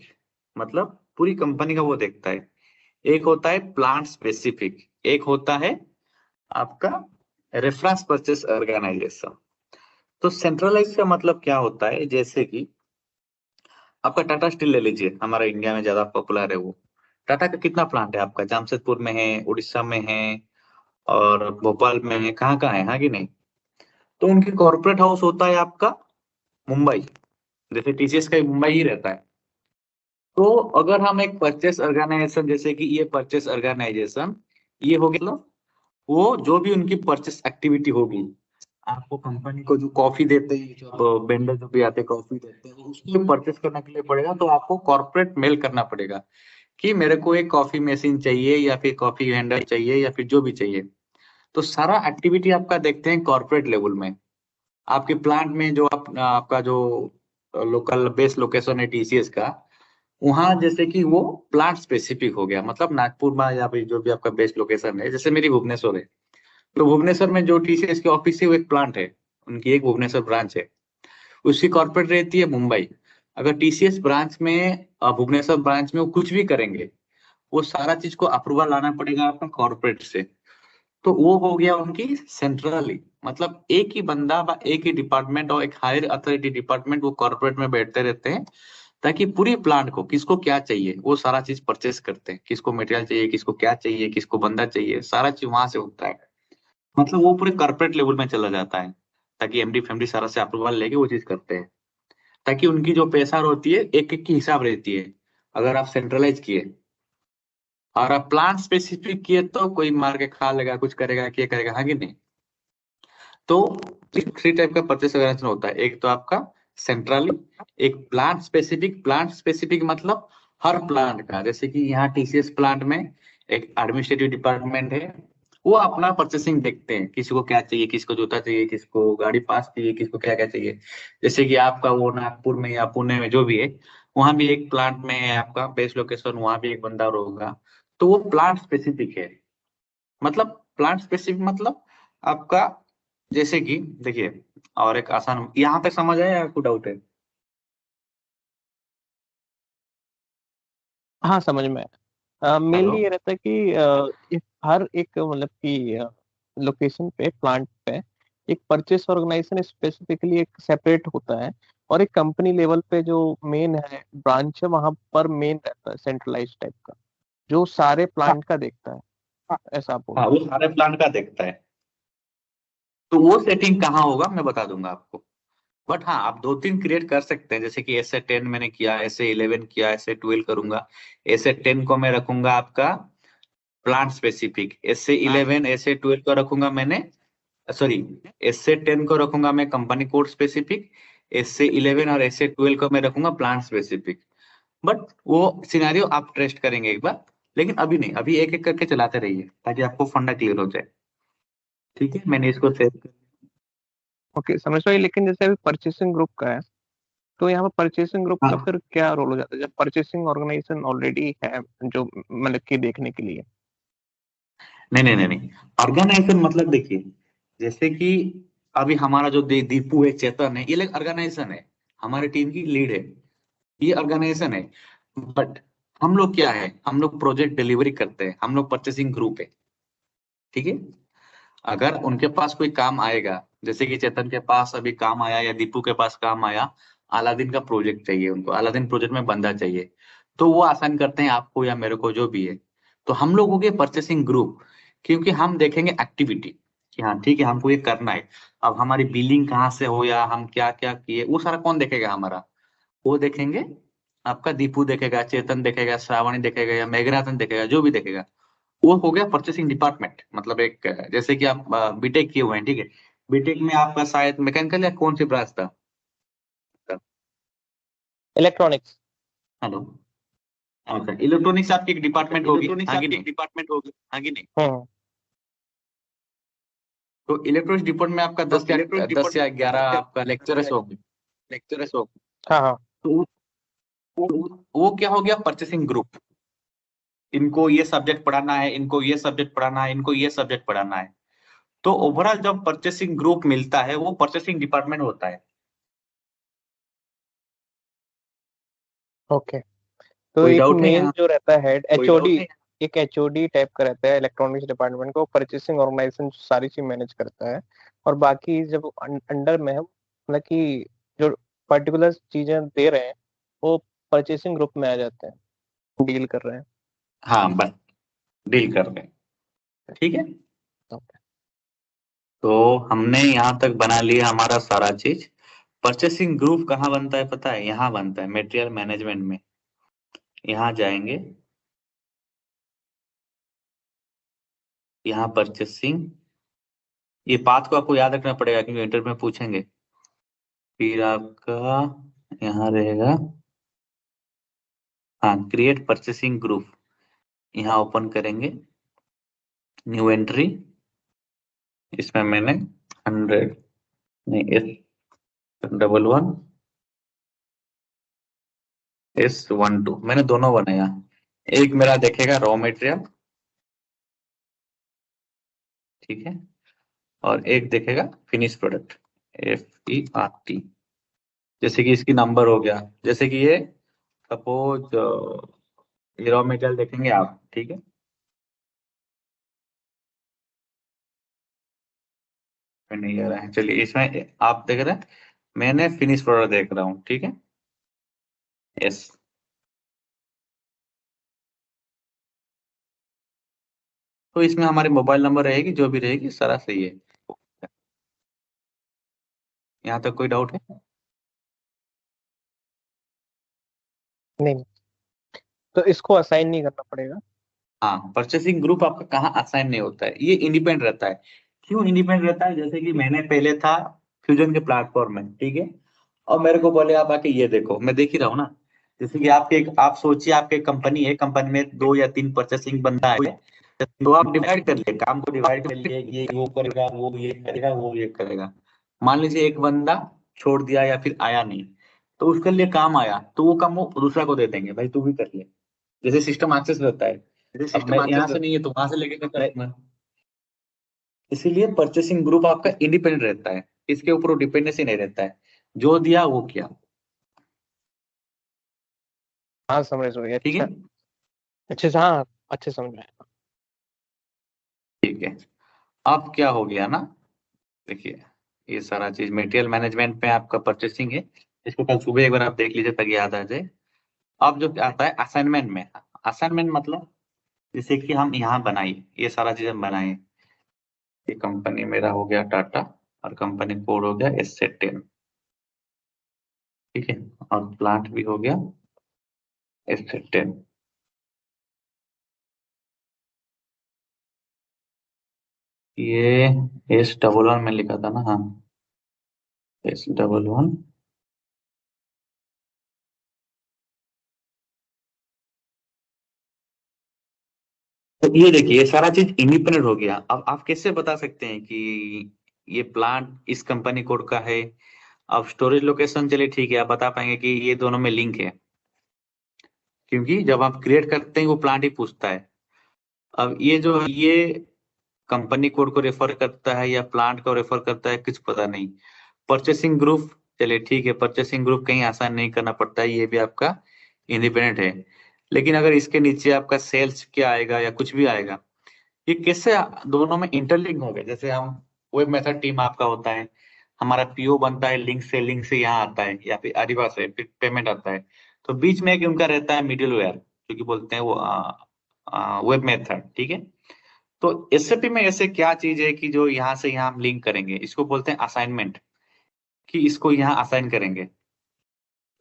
मतलब पूरी कंपनी का वो देखता है। एक होता है प्लांट स्पेसिफिक, एक होता है आपका रेफरेंस परचेस ऑर्गेनाइजेशन। तो सेंट्रलाइज का मतलब क्या होता है, जैसे कि आपका टाटा स्टील ले लीजिए, हमारा इंडिया में ज्यादा पॉपुलर है वो। टाटा का कितना प्लांट है आपका, जामशेदपुर में है, उड़ीसा में है, और भोपाल में है, कहाँ कहाँ है, हाँ कि नहीं। तो उनकी कॉर्पोरेट हाउस होता है आपका मुंबई। जैसे TCS का मुंबई ही रहता है। तो अगर हम एक परचेस ऑर्गेनाइजेशन, जैसे कि ये परचेस ऑर्गेनाइजेशन, ये हो गया, मतलब वो जो भी उनकी परचेस एक्टिविटी होगी, आपको कंपनी को जो कॉफी देते हैं, जो वेंडर जो भी आते हैं कॉफी देते हैं, उसको परचेस करने के लिए पड़ेगा, तो आपको कॉर्पोरेट मेल करना पड़ेगा कि मेरे को एक कॉफी मशीन चाहिए, या फिर कॉफी वेंडर चाहिए, या फिर जो भी चाहिए। तो सारा एक्टिविटी आपका देखते हैं कॉर्पोरेट लेवल में। आपके प्लांट में जो आपका जो लोकल बेस लोकेशन है TCS का, वहां जैसे कि वो प्लांट स्पेसिफिक हो गया, मतलब नागपुर में या फिर जो भी आपका बेस्ट लोकेशन है, जैसे मेरी भुवनेश्वर है। तो भुवनेश्वर में जो TCS की ऑफिस है वो एक प्लांट है, उनकी एक भुवनेश्वर ब्रांच है। उसकी कॉर्पोरेट रहती है मुंबई। अगर TCS ब्रांच में भुवनेश्वर ब्रांच में वो कुछ भी करेंगे, वो सारा चीज को अप्रूवल लाना पड़ेगा आपका कॉर्पोरेट से। तो वो हो गया उनकी सेंट्रली, मतलब एक ही बंदा एक ही डिपार्टमेंट और एक हायर अथॉरिटी डिपार्टमेंट वो कॉर्पोरेट में बैठते रहते हैं, ताकि पूरी प्लांट को किसको क्या चाहिए वो सारा चीज परचेस करते हैं। किसको मटेरियल चाहिए, किसको क्या चाहिए, किसको बंदा चाहिए, सारा चीज वहां से होता है। मतलब वो पूरे कॉर्पोरेट लेवल में चला जाता है, ताकि MD फैमिली सारा से अप्रूवल लेके वो चीज करते हैं। ताकि उनकी जो पैसा होती है एक एक की हिसाब रहती है, अगर आप सेंट्रलाइज किए। और आप प्लांट स्पेसिफिक किए तो कोई मार के खा लेगा, कुछ करेगा, क्या करेगा, हाँ कि नहीं। तो 3 टाइप का परचेस ऑर्गेनाइजेशन होता है। एक तो आपका सेंट्रली, एक प्लांट स्पेसिफिक। प्लांट स्पेसिफिक मतलब हर प्लांट का, जैसे कि यहाँ TCS प्लांट में एक एडमिनिस्ट्रेटिव डिपार्टमेंट है, वो अपना परचेसिंग देखते हैं, किसी को क्या चाहिए, किसको जूता चाहिए, किसको गाड़ी पास चाहिए, किसको क्या क्या चाहिए। जैसे कि आपका वो नागपुर में या पुणे में जो भी है, वहां भी एक प्लांट में है आपका बेस्ट लोकेशन, वहां भी एक बंदा होगा। तो वो प्लांट स्पेसिफिक है। मतलब प्लांट स्पेसिफिक मतलब आपका, जैसे कि देखिए, और एक आसान, यहाँ तक समझ आया या आपको डाउट है। हाँ समझ में। हेलो। मेनली ये रहता है कि हर एक मतलब कि लोकेशन पे, प्लांट पे एक परचेस ऑर्गेनाइजेशन स्पेसिफिकली एक सेपरेट होता है, और एक कंपनी लेवल पे जो मेन है ब्रांच है वहां पर मेन रहता है सेंट्रलाइज टाइप का, जो सारे हाँ प्लांट का देखता है। हाँ ऐसा आप बोल हाँ, रहे वो सारे प्लांट का देखता है। तो वो सेटिंग कहाँ होगा मैं बता दूंगा आपको। बट हाँ, आप दो तीन क्रिएट कर सकते हैं, जैसे कि ऐसे 10 मैंने किया, ऐसे 11 किया, ऐसे 12 करूंगा। ऐसे 10 को मैं रखूंगा आपका प्लांट स्पेसिफिक, ऐसे 11 ऐसे 12 को रखूंगा मैंने, सॉरी, ऐसे 10 को रखूंगा मैं कंपनी कोड स्पेसिफिक, ऐसे 11 और ऐसे 12 को मैं रखूंगा प्लांट स्पेसिफिक। बट वो सिनेरियो आप टेस्ट करेंगे एक बार, लेकिन अभी नहीं, अभी एक एक करके चलाते रहिए ताकि आपको फंडा क्लियर हो जाए। ठीक है, मैंने इसको सेव कर। ओके समझ रहे हो। लेकिन जैसे अभी परचेसिंग ग्रुप का है, तो यहाँ पर परचेसिंग ग्रुप का हाँ, फिर क्या रोल हो जाता है जब परचेसिंग ऑर्गेनाइजेशन ऑलरेडी है जो मतलब कि देखने के लिए। नहीं नहीं नहीं नहीं, ऑर्गेनाइजेशन मतलब देखिए, जैसे कि अभी हमारा जो दीपू है, चेतन है, ये लोग ऑर्गेनाइजेशन है, हमारी टीम की लीड है, ये ऑर्गेनाइजेशन है। बट हम लोग क्या है, हम लोग प्रोजेक्ट डिलीवरी करते हैं, हम लोग परचेसिंग ग्रुप है। ठीक है। अगर उनके पास कोई काम आएगा, जैसे कि चेतन के पास अभी काम आया या दीपू के पास काम आया, अलादीन का प्रोजेक्ट चाहिए उनको, अलादीन प्रोजेक्ट में बंदा चाहिए, तो वो आसान करते हैं आपको या मेरे को, जो भी है। तो हम लोग हो गए परचेसिंग ग्रुप, क्योंकि हम देखेंगे एक्टिविटी कि हाँ ठीक है हमको ये करना है। अब हमारी बिलिंग कहाँ से हो या हम क्या क्या किए, वो सारा कौन देखेगा हमारा, वो देखेंगे आपका दीपू देखेगा, चेतन देखेगा, श्रावणी देखेगा या मेघनाथन देखेगा, जो भी देखेगा। वो हो गया परचेसिंग डिपार्टमेंट। मतलब एक जैसे कि आप बीटेक किए हुए हैं, ठीक है, बीटेक में आपका शायद मैकेनिकल या कौन सी ब्रांच था? इलेक्ट्रॉनिक्स। हेलो। अच्छा, इलेक्ट्रॉनिक्स आपकी एक डिपार्टमेंट होगी, इलेक्ट्रॉनिक्स हाँ कि आपकी नहीं? एक डिपार्टमेंट होगी, हाँ कि नहीं? हम्म। तो इलेक्ट्रॉनिक्स डिपार्टमेंट में आपका तो 10 या इलेक्ट्रॉनिक्स 10 या 11 आपका लेक्चरर्स होंगे। लेक्चरर्स होगी। हाँ हाँ। तो वो क्या हो गया, परचेसिंग ग्रुप। इनको ये सब्जेक्ट पढ़ाना है, इनको ये सब्जेक्ट पढ़ाना है, इनको ये सब्जेक्ट पढ़ाना है। तो ओवरऑल जब परचेसिंग ग्रुप मिलता है वो परचेसिंग डिपार्टमेंट होता है। ओके। तो कोई एक डाउट है मेन यहाँ? जो रहता है हेड एचओडी, एक एचओडी टाइप का रहता है इलेक्ट्रॉनिक्स डिपार्टमेंट को, परचेसिंग ऑर्गेनाइजेशन सारी चीज मैनेज करता है। और बाकी जब अंडर में है मतलब कि जो पर्टिकुलर चीजें दे रहे हैं वो परचेसिंग ग्रुप में आ जाते हैं, डील कर रहे हैं। हाँ बस, डील कर रहे हैं। ठीक है। ओके। तो हमने यहाँ तक बना लिया हमारा सारा चीज। परचेसिंग ग्रुप कहाँ बनता है पता है? यहाँ बनता है मटेरियल मैनेजमेंट में। यहाँ जाएंगे, यहाँ परचेसिंग, ये बात को आपको याद रखना पड़ेगा क्योंकि इंटरव्यू में पूछेंगे। फिर आपका यहाँ रहेगा, हाँ, क्रिएट परचेसिंग ग्रुप। यहाँ ओपन करेंगे, न्यू एंट्री, इसमें मैंने 100, नहीं, S11 S12 मैंने दोनों बनाया। एक मेरा देखेगा रॉ मटेरियल, ठीक है, और एक देखेगा फिनिश प्रोडक्ट, FERT। जैसे कि इसकी नंबर हो गया, जैसे कि ये सपोज ये रॉ मटेरियल देखेंगे आप, ठीक है, में नहीं आ रहा है, चलिए इसमें आप देख रहे हैं, मैंने फिनिश प्रोडक्ट देख रहा हूँ, ठीक है, यस। तो इसमें हमारी मोबाइल नंबर रहेगी, जो भी रहेगी सारा सही है। यहाँ तक कोई डाउट है? नहीं, तो इसको असाइन नहीं करना पड़ेगा। हाँ, परचेसिंग ग्रुप आपका कहाँ असाइन नहीं होता है, ये इंडिपेंडेंट रहता है। क्यों इंडिपेंडेंट रहता है? जैसे कि मैंने पहले था फ्यूजन के प्लेटफॉर्म में, ठीक है, और मेरे को बोले आप आके ये देखो, मैं देख ही रहा हूँ ना। जैसे कि आप सोचिए आपके कंपनी है, कंपनी में 2 या 3 परचेसिंग बंदा है, तो आप डिवाइड कर लिए, काम को डिवाइड कर लिए, ये वो करेगा, वो ये करेगा, वो ये करेगा। मान लीजिए एक बंदा छोड़ दिया या फिर आया नहीं, तो उसके लिए काम आया तो वो काम वो दूसरा को दे देंगे, भाई तू भी कर ले। जैसे सिस्टम एक्सेस रहता है, जैसे अब मैं सिस्टम यहाँ एक्सेस से नहीं है तो वहां से लेके कस्टमर। इसीलिए परचेसिंग ग्रुप आपका इंडिपेंडेंट रहता है, इसके ऊपर डिपेंडेंसी नहीं रहता है, जो दिया वो किया। हाँ समझ रही, ठीक है। अच्छा। अच्छे से, हाँ अच्छे समझ में आया। ठीक है। अब क्या हो गया ना, देखिए ये सारा चीज मटेरियल मैनेजमेंट में आपका परचेसिंग है। इसको कल सुबह एक बार आप देख लीजिए ताकि याद आ जाए। अब जो आता है असाइनमेंट में, असाइनमेंट मतलब जैसे कि हम यहाँ बनाए, ये सारा चीज हम बनाए। ये कंपनी मेरा हो गया टाटा और कंपनी कोड हो गया S10, ठीक है, और प्लांट भी हो गया S10। ये S11 में लिखा था ना, हाँ S11। तो ये देखिए ये सारा चीज इंडिपेंडेंट हो गया। अब आप कैसे बता सकते हैं कि ये प्लांट इस कंपनी कोड का है। अब स्टोरेज लोकेशन चलिए ठीक है, आप बता पाएंगे कि ये दोनों में लिंक है, क्योंकि जब आप क्रिएट करते हैं वो प्लांट ही पूछता है। अब ये जो ये कंपनी कोड को रेफर करता है या प्लांट को रेफर करता है कुछ पता नहीं। परचेसिंग ग्रुप, चलिए ठीक है, परचेसिंग ग्रुप कहीं आसान नहीं करना पड़ता है, ये भी आपका इंडिपेंडेंट है। लेकिन अगर इसके नीचे आपका सेल्स क्या आएगा या कुछ भी आएगा, ये कैसे दोनों में इंटरलिंक हो गए। जैसे हम वेब मेथड टीम आपका होता है, हमारा पीओ बनता है लिंक से यहाँ आता है, या फिर अरिबा से फिर पेमेंट आता है। तो बीच में एक उनका रहता है मिडिल वेयर, जो कि बोलते हैं वो वेब मेथड, ठीक है। तो एसएपी में ऐसे क्या चीज है कि जो यहाँ से यहाँ हम लिंक करेंगे, इसको बोलते हैं असाइनमेंट, कि इसको यहाँ असाइन करेंगे।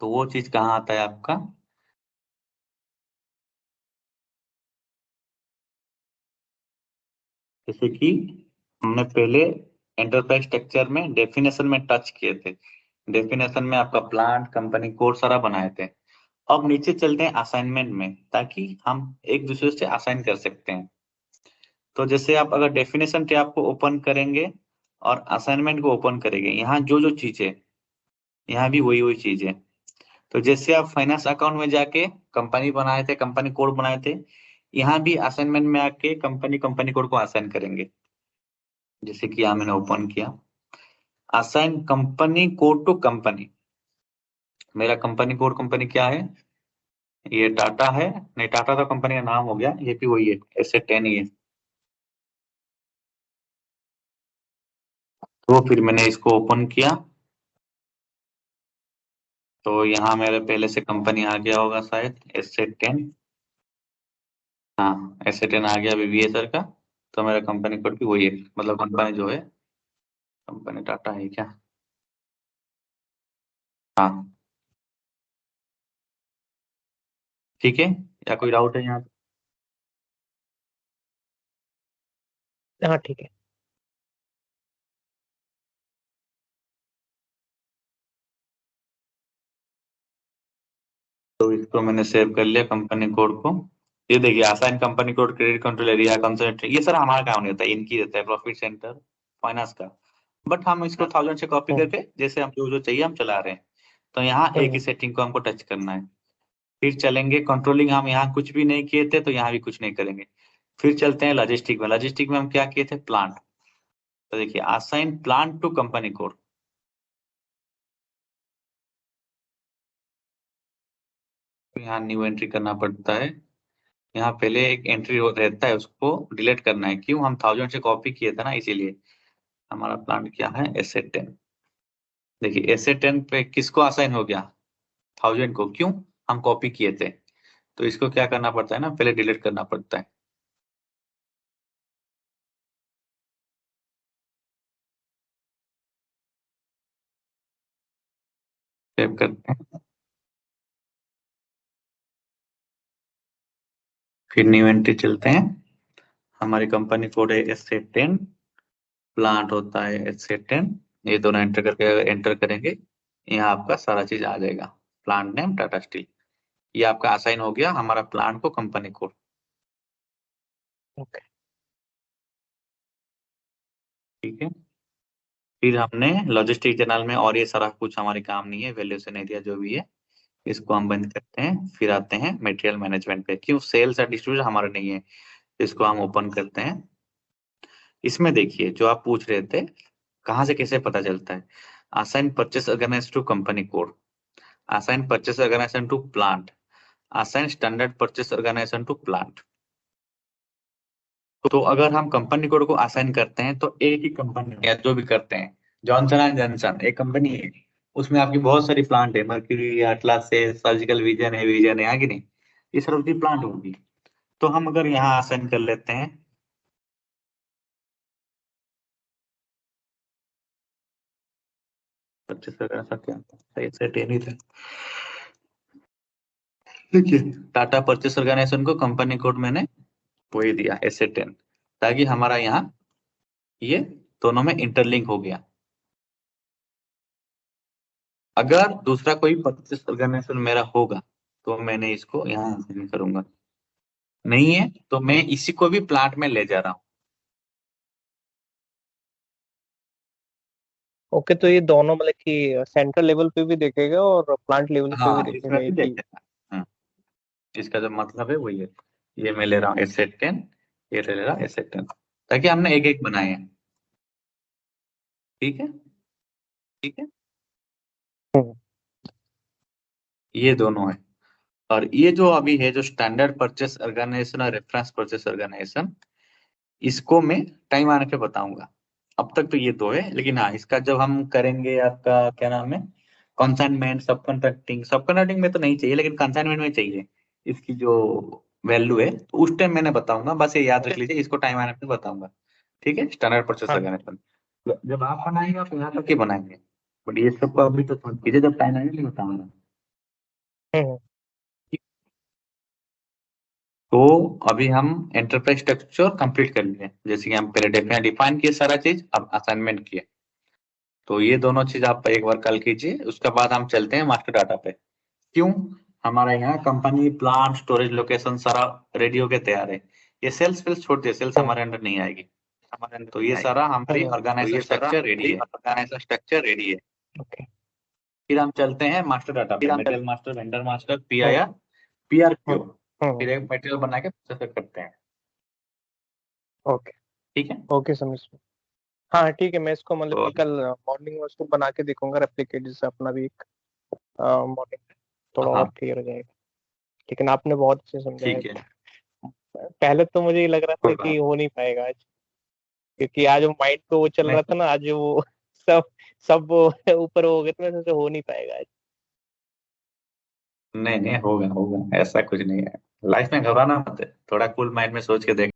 तो वो चीज कहाँ आता है आपका, जैसे कि हमने पहले एंटरप्राइज स्ट्रक्चर में डेफिनेशन में टच किए थे। डेफिनेशन में आपका प्लांट कंपनी कोड सारा बनाए थे। अब नीचे चलते हैं असाइनमेंट में, ताकि हम एक दूसरे से असाइन कर सकते हैं। तो जैसे आप अगर डेफिनेशन टैब को ओपन करेंगे और असाइनमेंट को ओपन करेंगे, यहाँ जो जो चीज है यहाँ भी वही वही चीज है। तो जैसे आप फाइनेंस अकाउंट में जाके कंपनी बनाए थे, कंपनी कोड बनाए थे, यहाँ भी असाइनमेंट में आके कंपनी कंपनी कोड को असाइन करेंगे। जैसे कि यहाँ मैंने ओपन किया, assign company code to company. मेरा कंपनी कोड कंपनी क्या है, ये टाटा है, नहीं टाटा तो कंपनी का नाम हो गया, ये भी वही है S10 ही है। तो फिर मैंने इसको ओपन किया, तो यहाँ मेरे पहले से कंपनी आ गया होगा शायद S10। हाँ S10 आ गया BBA का। तो मेरा कंपनी कोड भी वही है, मतलब कंपनी जो है, कंपनी टाटा है क्या। हाँ ठीक है, या कोई डाउट है यहाँ पे? हाँ ठीक है। तो इसको मैंने सेव कर लिया कंपनी कोड को। ये देखिए assign company code credit control area concert, ये सर हमारा काम नहीं होता है, इनकी रहता है प्रॉफिट सेंटर फाइनेंस का। बट हम इसको 1000 से कॉपी हम्म, करके जैसे हम जो जो चाहिए हम चला रहे हैं। तो यहाँ एक ही हम्म, सेटिंग को हमको टच करना है। फिर चलेंगे कंट्रोलिंग, हम यहाँ कुछ भी नहीं किए थे तो यहाँ भी कुछ नहीं करेंगे। फिर चलते हैं लॉजिस्टिक में। लॉजिस्टिक में हम क्या किए थे, प्लांट। तो देखिए assign plant to company code. तो यहाँ न्यू एंट्री करना पड़ता है। यहाँ पहले एक एंट्री रहता है, उसको डिलीट करना है। क्यों, हम 1000 से कॉपी किए थे ना इसीलिए। हमारा प्लांट क्या है, S10। देखिए S10 पे किसको असाइन हो गया, 1000 को। क्यों, हम कॉपी किए थे। तो इसको क्या करना पड़ता है ना, पहले डिलीट करना पड़ता है। सेव करते हैं, फिर न्यू एंट्री चलते हैं। हमारी कंपनी कोड है S10, प्लांट होता है S10। ये दोनों एंटर करके एंटर करेंगे, यहाँ आपका सारा चीज आ जाएगा। प्लांट नेम टाटा स्टील, ये आपका असाइन हो गया हमारा प्लांट को कंपनी कोड। ओके। ठीक है। फिर हमने लॉजिस्टिक जर्नल में, और ये सारा कुछ हमारे काम नहीं है, वैल्यूएशन एरिया जो भी है इसको हम बंद करते हैं। फिर आते हैं मटेरियल मैनेजमेंट पे। क्यों, सेल्स और डिस्ट्रीब्यूशन हमारा नहीं है, इसको हम ओपन करते हैं। इसमें देखिए जो आप पूछ रहे थे, कहाँ से कैसे पता चलता है। Assign purchase organize to company code, assign purchase organization to plant, assign standard purchase organization to plant. तो अगर हम कंपनी कोड को असाइन करते हैं तो एक ही कंपनी या जो भी करते हैं, जॉनसन एंड जॉनसन एक कंपनी है, उसमें आपकी बहुत सारी प्लांट है, मर्क्यूरी, अटलास से, सर्जिकल विजन है कि नहीं, इस तरह की प्लांट होगी। तो हम अगर यहाँ असाइन कर लेते हैं, परचेस ऑर्गेनाइजेशन क्या था, सही से टेन ही था। देखिए टाटा परचेस ऑर्गेनाइजेशन को कंपनी कोड मैंने वही दिया SA10, ताकि हमारा यहाँ ये दोनों में इंटरलिंक हो गया। अगर दूसरा कोई परचेस ऑर्गेनाइजेशन मेरा होगा तो मैंने इसको यहाँ असाइन करूंगा, नहीं है तो मैं इसी को भी प्लांट में ले जा रहा हूँ। ओके, तो ये दोनों मतलब कि सेंट्रल लेवल पे भी देखेगा और प्लांट लेवल पे भी हाँ इसमें देखेगा भी एक ही। देखेगा। हाँ, इसका जो मतलब है वो ये मैं ले रहा हूँ SA10, ये ले रहा हूँ SA10, ताकि हमने एक एक बनाए हैं। ठीक है, ठीक है, हम्म, ये दोनों है। और ये जो अभी है जो स्टैंडर्ड परचेस ऑर्गेनाइजेशन और रेफरेंस परचेस ऑर्गेनाइजेशन, इसको मैं टाइम आने के बताऊंगा। अब तक तो ये दो है, लेकिन हाँ इसका जब हम करेंगे, आपका क्या नाम है, कंसाइनमेंट, सब कॉन्ट्रैक्टिंग, सब कॉन्ट्रैक्टिंग में तो नहीं चाहिए लेकिन कंसाइनमेंट में चाहिए, इसकी जो वैल्यू है तो उस टाइम मैंने बताऊंगा, बस ये याद रख लीजिए, इसको टाइम आने पे बताऊंगा। ठीक है, स्टैंडर्ड परचेस हाँ। ऑर्गेनाइजेशन जब आप बनाएंगे आप यहाँ तक ही बनाएंगे, बट ये सबको अभी तो छोड़ कीजिए, जब टाइम आएगा नहीं बताऊंगा। हम्म, तो अभी हम एंटरप्राइज स्ट्रक्चर कंप्लीट कर लिए, जैसे कि हम पहले डिफाइन किए सारा चीज, अब असाइनमेंट किए। तो ये दोनों चीज आप एक बार कल कीजिए, उसके बाद हम चलते हैं मास्टर डाटा पे। क्यों, हमारा यहाँ कंपनी, प्लांट, स्टोरेज लोकेशन सारा रेडी होके तैयार है। ये सेल्स वेल्स छोड़ दिए, सेल्स हम्म, हमारे अंडर नहीं आएगी। हमारे अंदर तो नहीं ये आएगी। सारा हमारी तो ऑर्गेनाइजेशन ये सारा स्ट्रक्चर रेडी हमारी है। ऑर्गेनाइजेशन स्ट्रक्चर रेडी है। ओके। फिर हम चलते हैं मास्टर डाटा फिर पे, हम चल। मटेरियल मास्टर, वेंडर मास्टर, हम्म, PIR, PRQ। हम्म, हम्म, फिर एक मटेरियल बना के प्रोसेस करते हैं। ओके। ठीक है, ओके समझ गया। हाँ ठीक है, मैं इसको मतलब तो कि कल मॉर्निंग में उसको बना के देखूंगा रेप्लिकेट, जिससे अपना भी एक मॉर्निंग थोड़ा और हाँ क्लियर हो जाएगा। लेकिन आपने बहुत अच्छे समझाया। ठीक है, पहले तो मुझे ये लग रहा था कोई कि बात। हो नहीं पाएगा आज, क्योंकि आज वो माइंड पे वो चल रहा था नहीं ना, आज वो सब सब वो ऊपर हो गए थे, वैसे हो नहीं पाएगा आज। नहीं नहीं, होगा होगा, ऐसा कुछ नहीं है। लाइफ में घबराना मत है, थोड़ा कूल माइंड में सोच के देख।